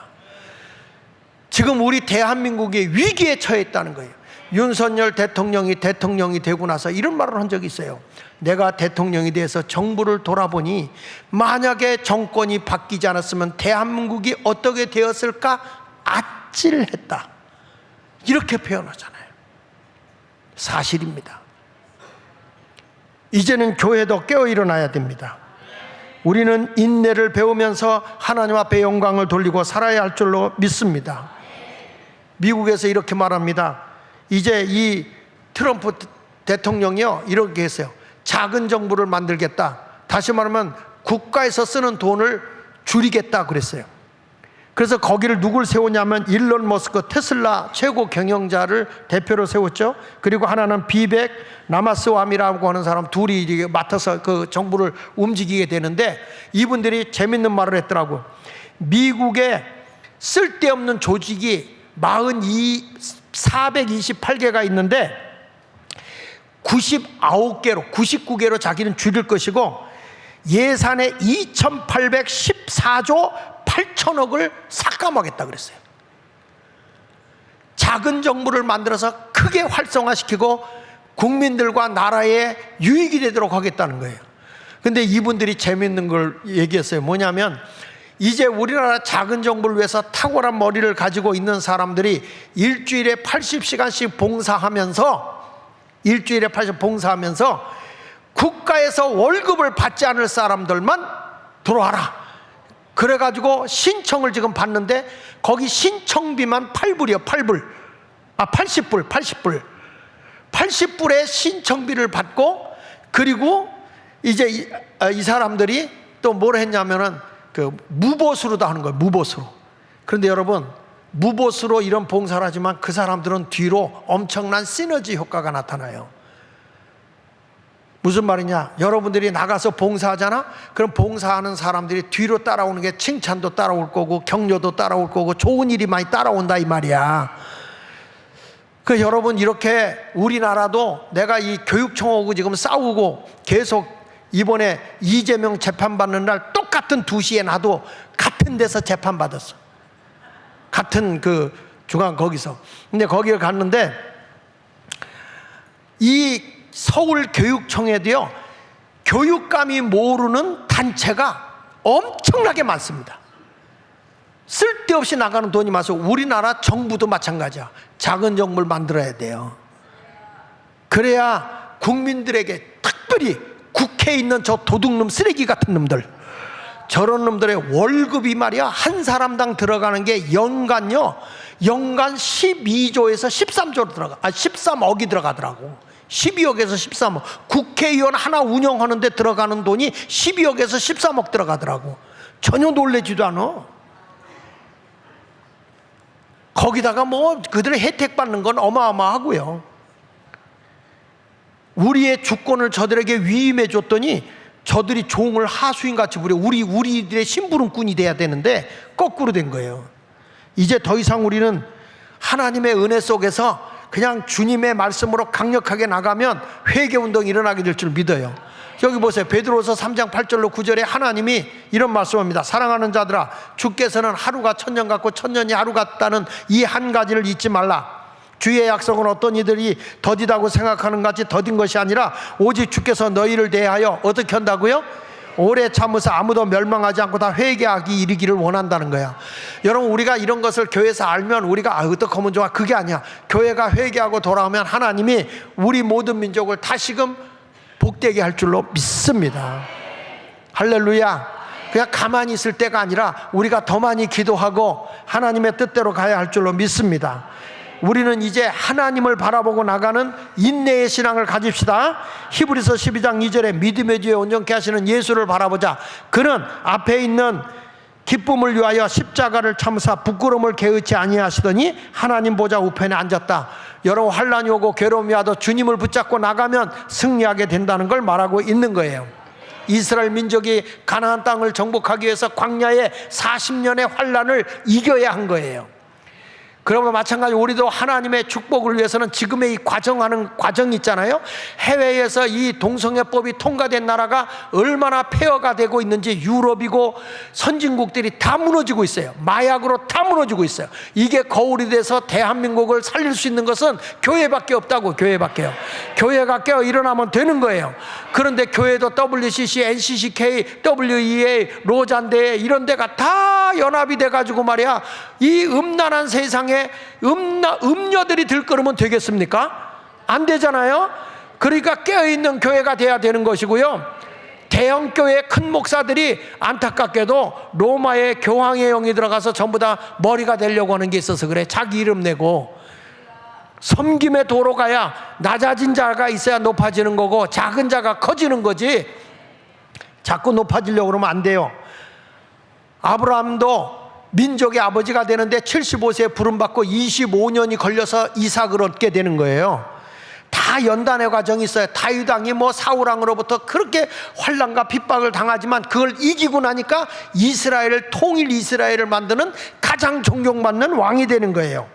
지금 우리 대한민국이 위기에 처해 있다는 거예요. 윤석열 대통령이 되고 나서 이런 말을 한 적이 있어요. 내가 대통령이 돼서 정부를 돌아보니 만약에 정권이 바뀌지 않았으면 대한민국이 어떻게 되었을까 아찔했다, 이렇게 표현하잖아요. 사실입니다. 이제는 교회도 깨어 일어나야 됩니다. 우리는 인내를 배우면서 하나님 앞에 영광을 돌리고 살아야 할 줄로 믿습니다. 미국에서 이렇게 말합니다. 이제 이 트럼프 대통령이요 이렇게 했어요. 작은 정부를 만들겠다. 다시 말하면 국가에서 쓰는 돈을 줄이겠다 그랬어요. 그래서 거기를 누굴 세우냐면 일론 머스크 테슬라 최고 경영자를 대표로 세웠죠. 그리고 하나는 비벡 라마스와미라고 하는 사람 둘이 맡아서 그 정부를 움직이게 되는데, 이분들이 재밌는 말을 했더라고요. 미국에 쓸데없는 조직이 428개가 있는데 99개로 99개로 자기는 줄일 것이고, 예산의 2814조 8천억을 삭감하겠다 그랬어요. 작은 정부를 만들어서 크게 활성화시키고 국민들과 나라에 유익이 되도록 하겠다는 거예요. 근데 이분들이 재밌는 걸 얘기했어요. 뭐냐면 이제 우리나라 작은 정부를 위해서 탁월한 머리를 가지고 있는 사람들이 일주일에 80시간씩 봉사하면서 국가에서 월급을 받지 않을 사람들만 들어와라. 그래가지고 신청을 지금 받는데 거기 신청비만 8불이요. 80불의 신청비를 받고, 그리고 이제 이 사람들이 또 뭘 했냐면은 그 무보수로도 하는 거예요. 무보수로. 그런데 여러분, 무보수로 이런 봉사를 하지만 그 사람들은 뒤로 엄청난 시너지 효과가 나타나요. 무슨 말이냐? 여러분들이 나가서 봉사하잖아? 그럼 봉사하는 사람들이 뒤로 따라오는 게 칭찬도 따라올 거고 격려도 따라올 거고 좋은 일이 많이 따라온다 이 말이야. 그 여러분, 이렇게 우리나라도 내가 이 교육청하고 지금 싸우고 계속 이번에 이재명 재판받는 날 똑같은 2시에 나도 같은 데서 재판받았어. 같은 그 중앙 거기서. 근데 거기를 갔는데 이 서울교육청에도요, 교육감이 모르는 단체가 엄청나게 많습니다. 쓸데없이 나가는 돈이 많아서 우리나라 정부도 마찬가지야. 작은 정부를 만들어야 돼요. 그래야 국민들에게, 특별히 국회에 있는 저 도둑놈 쓰레기 같은 놈들, 저런 놈들의 월급이 말이야, 한 사람당 들어가는 게 연간 12조에서 13조로 13억이 들어가더라고. 12억에서 13억. 국회의원 하나 운영하는데 들어가는 돈이 12억에서 13억 들어가더라고. 전혀 놀래지도 않아. 거기다가 뭐 그들의 혜택 받는 건 어마어마하고요. 우리의 주권을 저들에게 위임해 줬더니 저들이 종을 하수인같이 부려. 우리들의 심부름꾼이 돼야 되는데 거꾸로 된 거예요. 이제 더 이상 우리는 하나님의 은혜 속에서 그냥 주님의 말씀으로 강력하게 나가면 회개운동이 일어나게 될 줄 믿어요. 여기 보세요. 베드로서 3장 8절로 9절에 하나님이 이런 말씀합니다. 사랑하는 자들아, 주께서는 하루가 천년 같고 천년이 하루 같다는 이 한 가지를 잊지 말라. 주의 약속은 어떤 이들이 더디다고 생각하는 같이 더딘 것이 아니라 오직 주께서 너희를 대하여 어떻게 한다고요? 오래 참으사 아무도 멸망하지 않고 다 회개하기 이르기를 원한다는 거야. 여러분, 우리가 이런 것을 교회에서 알면 우리가 어떡하면 좋아, 그게 아니야. 교회가 회개하고 돌아오면 하나님이 우리 모든 민족을 다시금 복되게 할 줄로 믿습니다. 할렐루야. 그냥 가만히 있을 때가 아니라 우리가 더 많이 기도하고 하나님의 뜻대로 가야 할 줄로 믿습니다. 우리는 이제 하나님을 바라보고 나가는 인내의 신앙을 가집시다. 히브리서 12장 2절에 믿음의 뒤에 온전케 하시는 예수를 바라보자. 그는 앞에 있는 기쁨을 위하여 십자가를 참으사 부끄러움을 개의치 아니하시더니 하나님 보좌 우편에 앉았다. 여러분, 환난이 오고 괴로움이 와도 주님을 붙잡고 나가면 승리하게 된다는 걸 말하고 있는 거예요. 이스라엘 민족이 가나안 땅을 정복하기 위해서 광야의 40년의 환난을 이겨야 한 거예요. 그러면 마찬가지로 우리도 하나님의 축복을 위해서는 지금의 이 과정하는 과정이 있잖아요. 해외에서 이 동성애법이 통과된 나라가 얼마나 폐허가 되고 있는지 유럽이고 선진국들이 다 무너지고 있어요. 마약으로 다 무너지고 있어요. 이게 거울이 돼서 대한민국을 살릴 수 있는 것은 교회밖에 없다고. 교회밖에요. 교회가 깨어 일어나면 되는 거예요. 그런데 교회도 WCC, NCCK, WEA, 로잔대 이런 데가 다 연합이 돼가지고 말이야, 이 음란한 세상에 음녀들이 들끓으면 되겠습니까? 안 되잖아요. 그러니까 깨어있는 교회가 돼야 되는 것이고요. 대형교회 큰 목사들이 안타깝게도 로마의 교황의 영이 들어가서 전부 다 머리가 되려고 하는 게 있어서 그래. 자기 이름 내고 섬김의 도로 가야 낮아진 자가 있어야 높아지는 거고 작은 자가 커지는 거지 자꾸 높아지려고 그러면 안 돼요. 아브라함도 민족의 아버지가 되는데 75세에 부름받고 25년이 걸려서 이삭을 얻게 되는 거예요. 다 연단의 과정이 있어요. 다윗 왕이 뭐 사울 왕으로부터 그렇게 환난과 핍박을 당하지만 그걸 이기고 나니까 이스라엘을 통일 이스라엘을 만드는 가장 존경받는 왕이 되는 거예요.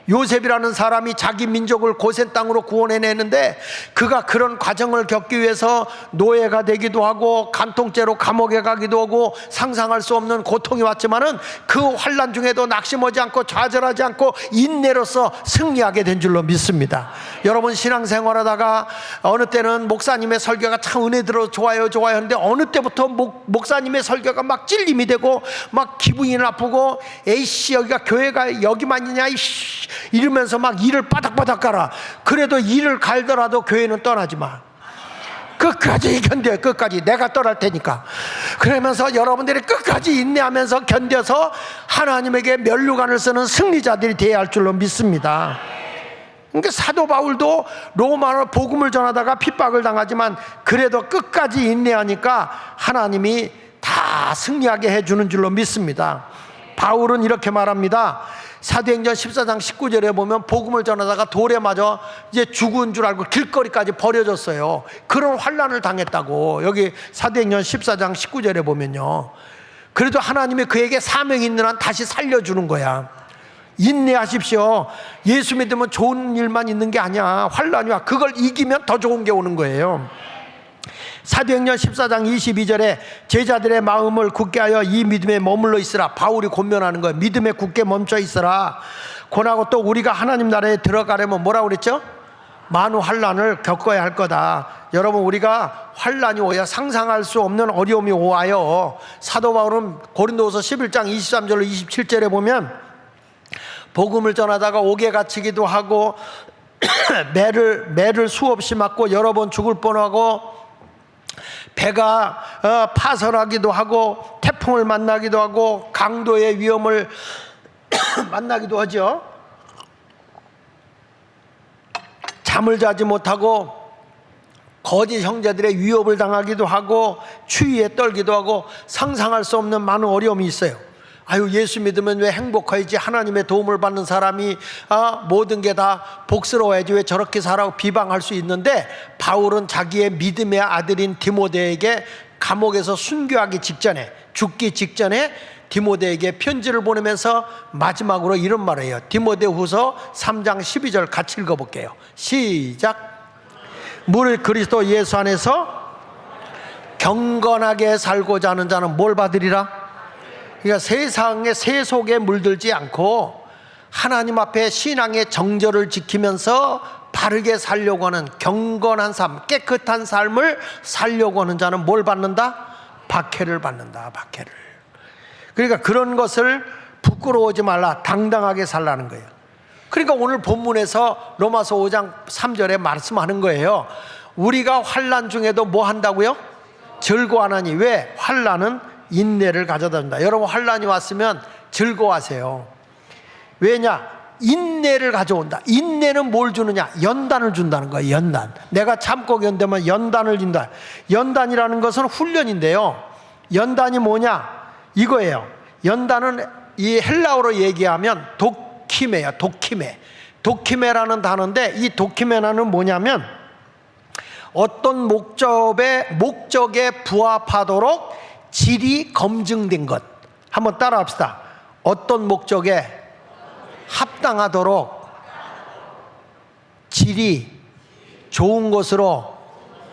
요셉이라는 사람이 자기 민족을 고센 땅으로 구원해내는데 그가 그런 과정을 겪기 위해서 노예가 되기도 하고 간통죄로 감옥에 가기도 하고 상상할 수 없는 고통이 왔지만은 그 환난 중에도 낙심하지 않고 좌절하지 않고 인내로서 승리하게 된 줄로 믿습니다. 여러분 신앙생활하다가 어느 때는 목사님의 설교가 참 은혜 들어 좋아요 하는데 어느 때부터 목사님의 설교가 막 찔림이 되고 막 기분이 나쁘고 에이씨 여기가 교회가 여기만 있냐 이씨 이러면서 막 이를 바닥바닥 깔아. 그래도 이를 갈더라도 교회는 떠나지 마. 끝까지 견뎌. 끝까지 내가 떠날 테니까. 그러면서 여러분들이 끝까지 인내하면서 견뎌서 하나님에게 면류관을 쓰는 승리자들이 되어야 할 줄로 믿습니다. 그러니까 사도 바울도 로마로 복음을 전하다가 핍박을 당하지만 그래도 끝까지 인내하니까 하나님이 다 승리하게 해주는 줄로 믿습니다. 바울은 이렇게 말합니다. 사도행전 14장 19절에 보면 복음을 전하다가 돌에 맞아 이제 죽은 줄 알고 길거리까지 버려졌어요. 그런 환난을 당했다고. 여기 사도행전 14장 19절에 보면요. 그래도 하나님이 그에게 사명이 있는 한 다시 살려주는 거야. 인내하십시오. 예수 믿으면 좋은 일만 있는 게 아니야. 환난이 와. 그걸 이기면 더 좋은 게 오는 거예요. 사도행전 14장 22절에 제자들의 마음을 굳게 하여 이 믿음에 머물러 있으라. 바울이 권면하는 거예요. 믿음에 굳게 멈춰 있으라. 권하고 또 우리가 하나님 나라에 들어가려면 뭐라고 그랬죠? 많은 환난을 겪어야 할 거다. 여러분 우리가 환난이 오야 상상할 수 없는 어려움이 오와요. 사도 바울은 고린도후서 11장 23절로 27절에 보면 복음을 전하다가 옥에 갇히기도 하고 매를 수없이 맞고 여러 번 죽을 뻔하고 배가 파손하기도 하고 태풍을 만나기도 하고 강도의 위험을 만나기도 하죠. 잠을 자지 못하고 거짓 형제들의 위협을 당하기도 하고 추위에 떨기도 하고 상상할 수 없는 많은 어려움이 있어요. 아유 예수 믿으면 왜 행복하지? 하나님의 도움을 받는 사람이 모든 게 다 복스러워야지 왜 저렇게 살아고 비방할 수 있는데 바울은 자기의 믿음의 아들인 디모데에게 감옥에서 순교하기 직전에 죽기 직전에 디모데에게 편지를 보내면서 마지막으로 이런 말을 해요. 디모데후서 3장 12절 같이 읽어볼게요. 시작. 무릇 그리스도 예수 안에서 경건하게 살고자 하는 자는 뭘 받으리라? 그러니까 세상의 세속에 물들지 않고 하나님 앞에 신앙의 정절을 지키면서 바르게 살려고 하는 경건한 삶, 깨끗한 삶을 살려고 하는 자는 뭘 받는다? 박해를 받는다. 박해를. 그러니까 그런 것을 부끄러워하지 말라. 당당하게 살라는 거예요. 그러니까 오늘 본문에서 로마서 5장 3절에 말씀하는 거예요. 우리가 환난 중에도 뭐 한다고요? 즐거워하나니. 왜? 환난은 인내를 가져다 준다. 여러분 환난이 왔으면 즐거워하세요. 왜냐? 인내를 가져온다. 인내는 뭘 주느냐? 연단을 준다는 거예요. 연단. 내가 참고 견디면 연단을 준다. 연단이라는 것은 훈련인데요. 연단이 뭐냐? 이거예요. 연단은 이 헬라어로 얘기하면 도키메야. 도키메라는 단어인데 이 도키메라는 뭐냐면 어떤 목적에 부합하도록 질이 검증된 것. 한번 따라합시다. 어떤 목적에 합당하도록 질이 좋은 것으로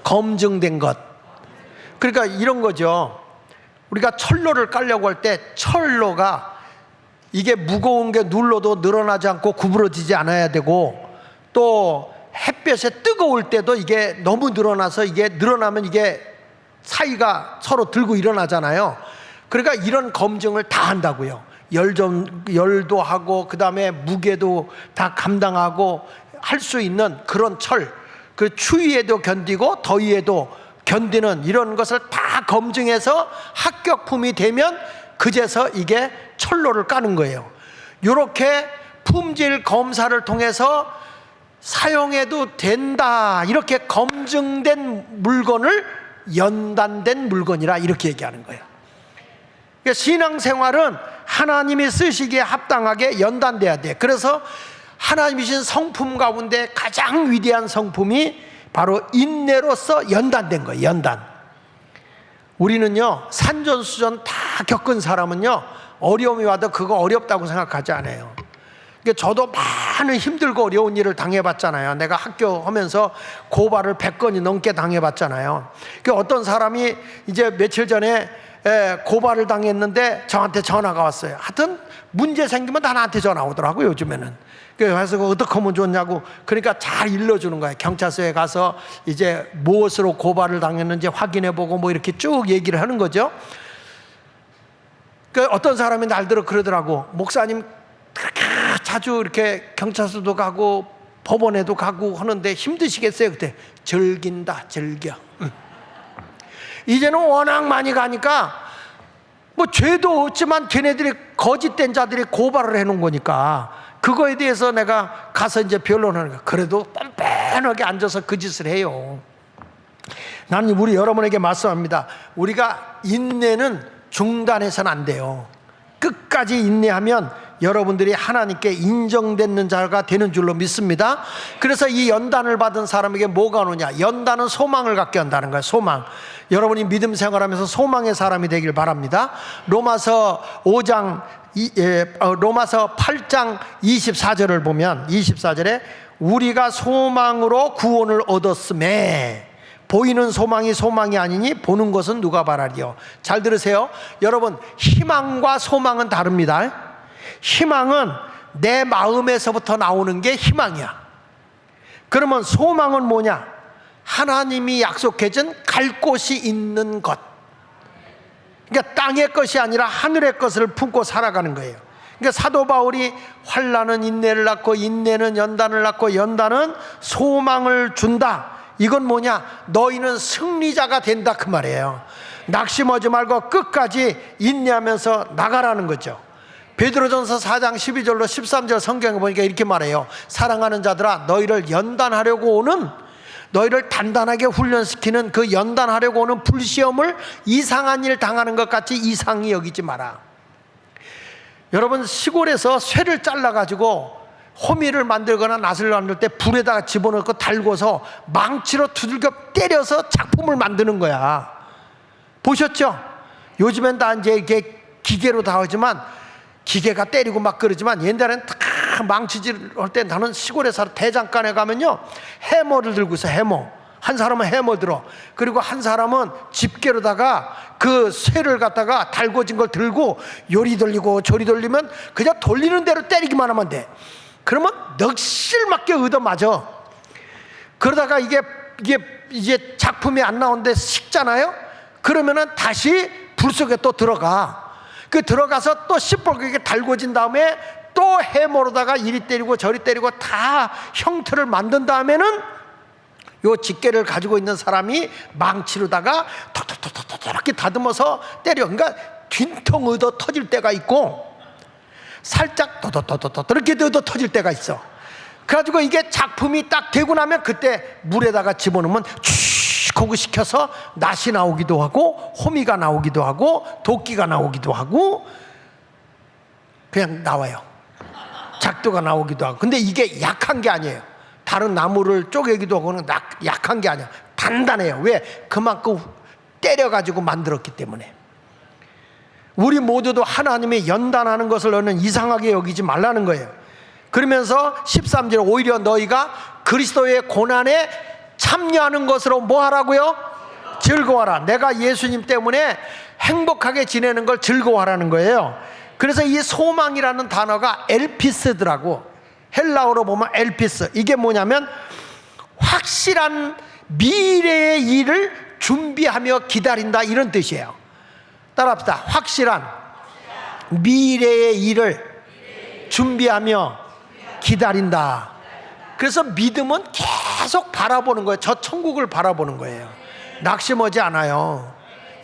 검증된 것. 그러니까 이런 거죠. 우리가 철로를 깔려고 할 때 철로가 이게 무거운 게 눌러도 늘어나지 않고 구부러지지 않아야 되고 또 햇볕에 뜨거울 때도 이게 너무 늘어나서 이게 늘어나면 이게 사이가 서로 들고 일어나잖아요. 그러니까 이런 검증을 다 한다고요. 열도 하고 그 다음에 무게도 다 감당하고 할 수 있는 그런 철, 그 추위에도 견디고 더위에도 견디는 이런 것을 다 검증해서 합격품이 되면 그제서 이게 철로를 까는 거예요. 이렇게 품질 검사를 통해서 사용해도 된다 이렇게 검증된 물건을 연단된 물건이라 이렇게 얘기하는 거예요. 그러니까 신앙생활은 하나님이 쓰시기에 합당하게 연단돼야 돼. 그래서 하나님이 주신 성품 가운데 가장 위대한 성품이 바로 인내로서 연단된 거예요. 연단. 우리는요, 산전수전 다 겪은 사람은요, 어려움이 와도 그거 어렵다고 생각하지 않아요. 그러니까 저도 많은 힘들고 어려운 일을 당해봤잖아요. 내가 학교 하면서 고발을 100건이 넘게 당해봤잖아요. 그러니까 어떤 사람이 이제 며칠 전에 고발을 당했는데 저한테 전화가 왔어요. 하여튼 문제 생기면 다 나한테 전화 오더라고요, 요즘에는. 그래서 어떻게 하면 좋냐고. 그러니까 잘 일러주는 거예요. 경찰서에 가서 이제 무엇으로 고발을 당했는지 확인해보고 뭐 이렇게 쭉 얘기를 하는 거죠. 그 어떤 사람이 날들어 그러더라고. 목사님 그렇게 자주 이렇게 경찰서도 가고 법원에도 가고 하는데 힘드시겠어요? 그때 즐긴다, 즐겨. 이제는 워낙 많이 가니까 뭐 죄도 없지만 걔네들이 거짓된 자들이 고발을 해놓은 거니까 그거에 대해서 내가 가서 이제 변론하는 거야. 그래도 뻔뻔하게 앉아서 그 짓을 해요. 나는 우리 여러분에게 말씀합니다. 우리가 인내는 중단해서는 안 돼요. 끝까지 인내하면 여러분들이 하나님께 인정되는 자가 되는 줄로 믿습니다. 그래서 이 연단을 받은 사람에게 뭐가 오느냐? 연단은 소망을 갖게 한다는 거예요. 소망. 여러분이 믿음 생활하면서 소망의 사람이 되길 바랍니다. 로마서 8장 24절을 보면 24절에 우리가 소망으로 구원을 얻었음에 보이는 소망이 소망이 아니니 보는 것은 누가 바라리요. 잘 들으세요. 여러분, 희망과 소망은 다릅니다. 희망은 내 마음에서부터 나오는 게 희망이야. 그러면 소망은 뭐냐? 하나님이 약속해준 갈 곳이 있는 것. 그러니까 땅의 것이 아니라 하늘의 것을 품고 살아가는 거예요. 그러니까 사도 바울이 환난은 인내를 낳고 인내는 연단을 낳고 연단은 소망을 준다. 이건 뭐냐? 너희는 승리자가 된다 그 말이에요. 낙심하지 말고 끝까지 인내하면서 나가라는 거죠. 베드로전서 4장 12절로 13절 성경에 보니까 이렇게 말해요. 사랑하는 자들아, 너희를 연단하려고 오는, 너희를 단단하게 훈련시키는 그 연단하려고 오는 불시험을 이상한 일 당하는 것 같이 이상히 여기지 마라. 여러분, 시골에서 쇠를 잘라가지고 호미를 만들거나 낫을 만들 때 불에다가 집어넣고 달궈서 망치로 두들겨 때려서 작품을 만드는 거야. 보셨죠? 요즘엔 다 이제 이렇게 기계로 다 하지만, 기계가 때리고 막 그러지만 옛날에는 다 망치질 할 때 나는 시골에서 대장간에 가면요, 해머를 들고 있어. 해머. 한 사람은 해머 들어. 그리고 한 사람은 집게로다가 그 쇠를 갖다가 달궈진 걸 들고 요리 돌리고 저리 돌리면 그냥 돌리는 대로 때리기만 하면 돼. 그러면 넋실맞게 얻어맞아. 그러다가 이게 이제 작품이 안 나오는데 식잖아요. 그러면은 다시 불 속에 또 들어가. 그 들어가서 또 시뻘겋게 달궈진 다음에 또 해머로다가 이리 때리고 저리 때리고 다 형태를 만든 다음에는 요 집게를 가지고 있는 사람이 망치로다가 톡톡톡톡 이렇게 다듬어서 때려. 그러니까 뒷통 얻어 터질 때가 있고 살짝 도도도도도 이렇게 얻어 터질 때가 있어. 그래가지고 이게 작품이 딱 되고 나면 그때 물에다가 집어넣으면 하고 시켜서 낫이 나오기도 하고 호미가 나오기도 하고 도끼가 나오기도 하고 그냥 나와요. 작두가 나오기도 하고. 근데 이게 약한 게 아니에요. 다른 나무를 쪼개기도 하고는 약한 게 아니야. 단단해요. 왜? 그만큼 때려가지고 만들었기 때문에. 우리 모두도 하나님의 연단하는 것을 너는 이상하게 여기지 말라는 거예요. 그러면서 13절 오히려 너희가 그리스도의 고난에 참여하는 것으로 뭐 하라고요? 즐거워하라. 내가 예수님 때문에 행복하게 지내는 걸 즐거워하라는 거예요. 그래서 이 소망이라는 단어가 엘피스더라고. 헬라어로 보면 엘피스. 이게 뭐냐면 확실한 미래의 일을 준비하며 기다린다, 이런 뜻이에요. 따라합시다. 확실한 미래의 일을 준비하며 기다린다. 그래서 믿음은 계속 바라보는 거예요. 저 천국을 바라보는 거예요. 낙심하지 않아요.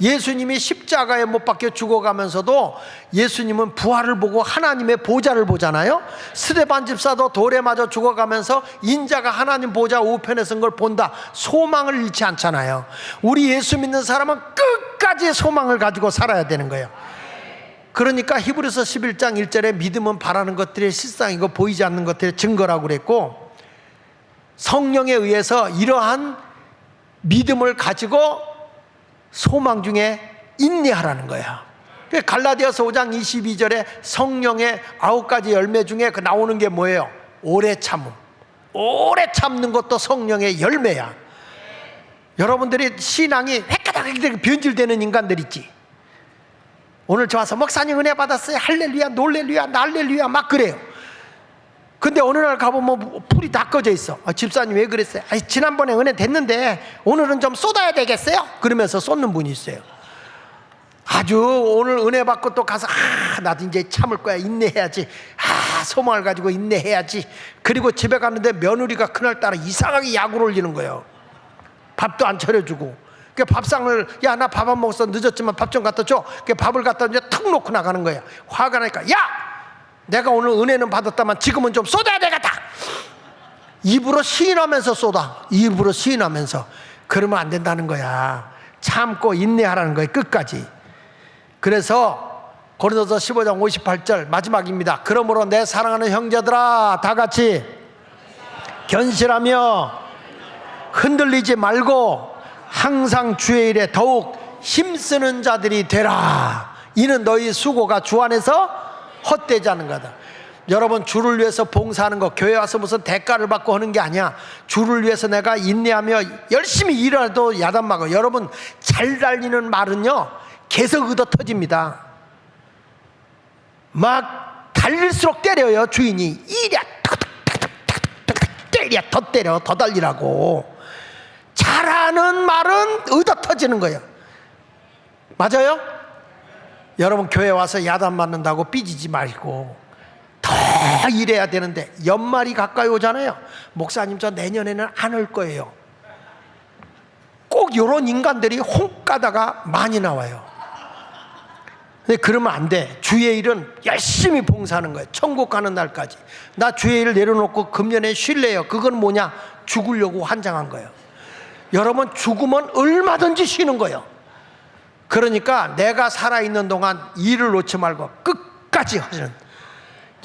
예수님이 십자가에 못 박혀 죽어가면서도 예수님은 부활을 보고 하나님의 보좌를 보잖아요. 스데반 집사도 돌에 맞아 죽어가면서 인자가 하나님 보좌 우편에 선 걸 본다. 소망을 잃지 않잖아요. 우리 예수 믿는 사람은 끝까지 소망을 가지고 살아야 되는 거예요. 그러니까 히브리서 11장 1절에 믿음은 바라는 것들의 실상이고 보이지 않는 것들의 증거라고 그랬고, 성령에 의해서 이러한 믿음을 가지고 소망 중에 인내하라는 거야. 갈라디아서 5장 22절에 성령의 9가지 열매 중에 그 나오는 게 뭐예요? 오래 참음. 오래 참는 것도 성령의 열매야. 여러분들이 신앙이 획가닥 변질되는 인간들 있지. 오늘 저 와서 목사님 은혜 받았어요, 할렐루야, 놀렐루야, 날렐루야 막 그래요. 근데 어느 날 가보면 불이 다 꺼져 있어. 집사님 왜 그랬어요? 지난번에 은혜 됐는데 오늘은 좀 쏟아야 되겠어요? 그러면서 쏟는 분이 있어요. 아주 오늘 은혜 받고 또 가서 나도 이제 참을 거야, 인내해야지, 소망을 가지고 인내해야지. 그리고 집에 갔는데 며느리가 그날따라 이상하게 약을 올리는 거예요. 밥도 안 차려주고. 그 밥상을, 야 나 밥 안 먹었어, 늦었지만 밥 좀 갖다 줘. 그 밥을 갖다 이제 탁 놓고 나가는 거야. 화가 나니까, 야 내가 오늘 은혜는 받았다만 지금은 좀 쏟아야 되겠다. 입으로 시인하면서 쏟아. 입으로 시인하면서. 그러면 안 된다는 거야. 참고 인내하라는 거야, 끝까지. 그래서 고린도서 15장 58절 마지막입니다. 그러므로 내 사랑하는 형제들아, 다 같이 견실하며 흔들리지 말고 항상 주의 일에 더욱 힘쓰는 자들이 되라. 이는 너희 수고가 주 안에서 헛되지 않은 거다. 여러분, 주를 위해서 봉사하는 거 교회 와서 무슨 대가를 받고 하는 게 아니야. 주를 위해서 내가 인내하며 열심히 일해도 야단막아. 여러분, 잘 달리는 말은요 계속 얻어 터집니다. 막 달릴수록 때려요. 주인이 이랴 때려, 더 때려, 더 달리라고. 잘하는 말은 얻어 터지는 거예요. 맞아요? 여러분, 교회 와서 야단 맞는다고 삐지지 말고 더 일해야 되는데, 연말이 가까이 오잖아요. 목사님 저 내년에는 안 올 거예요. 꼭 이런 인간들이 홍가다가 많이 나와요. 근데 그러면 안 돼. 주의 일은 열심히 봉사하는 거예요. 천국 가는 날까지. 나 주의 일 내려놓고 금년에 쉴래요. 그건 뭐냐? 죽으려고 환장한 거예요. 여러분, 죽으면 얼마든지 쉬는 거예요. 그러니까 내가 살아있는 동안 일을 놓지 말고 끝까지 하시는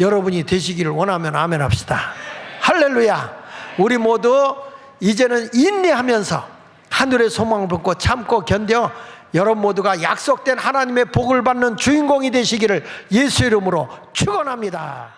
여러분이 되시기를 원하면 아멘 합시다. 할렐루야. 우리 모두 이제는 인내하면서 하늘의 소망을 품고 참고 견뎌 여러분 모두가 약속된 하나님의 복을 받는 주인공이 되시기를 예수 이름으로 축원합니다.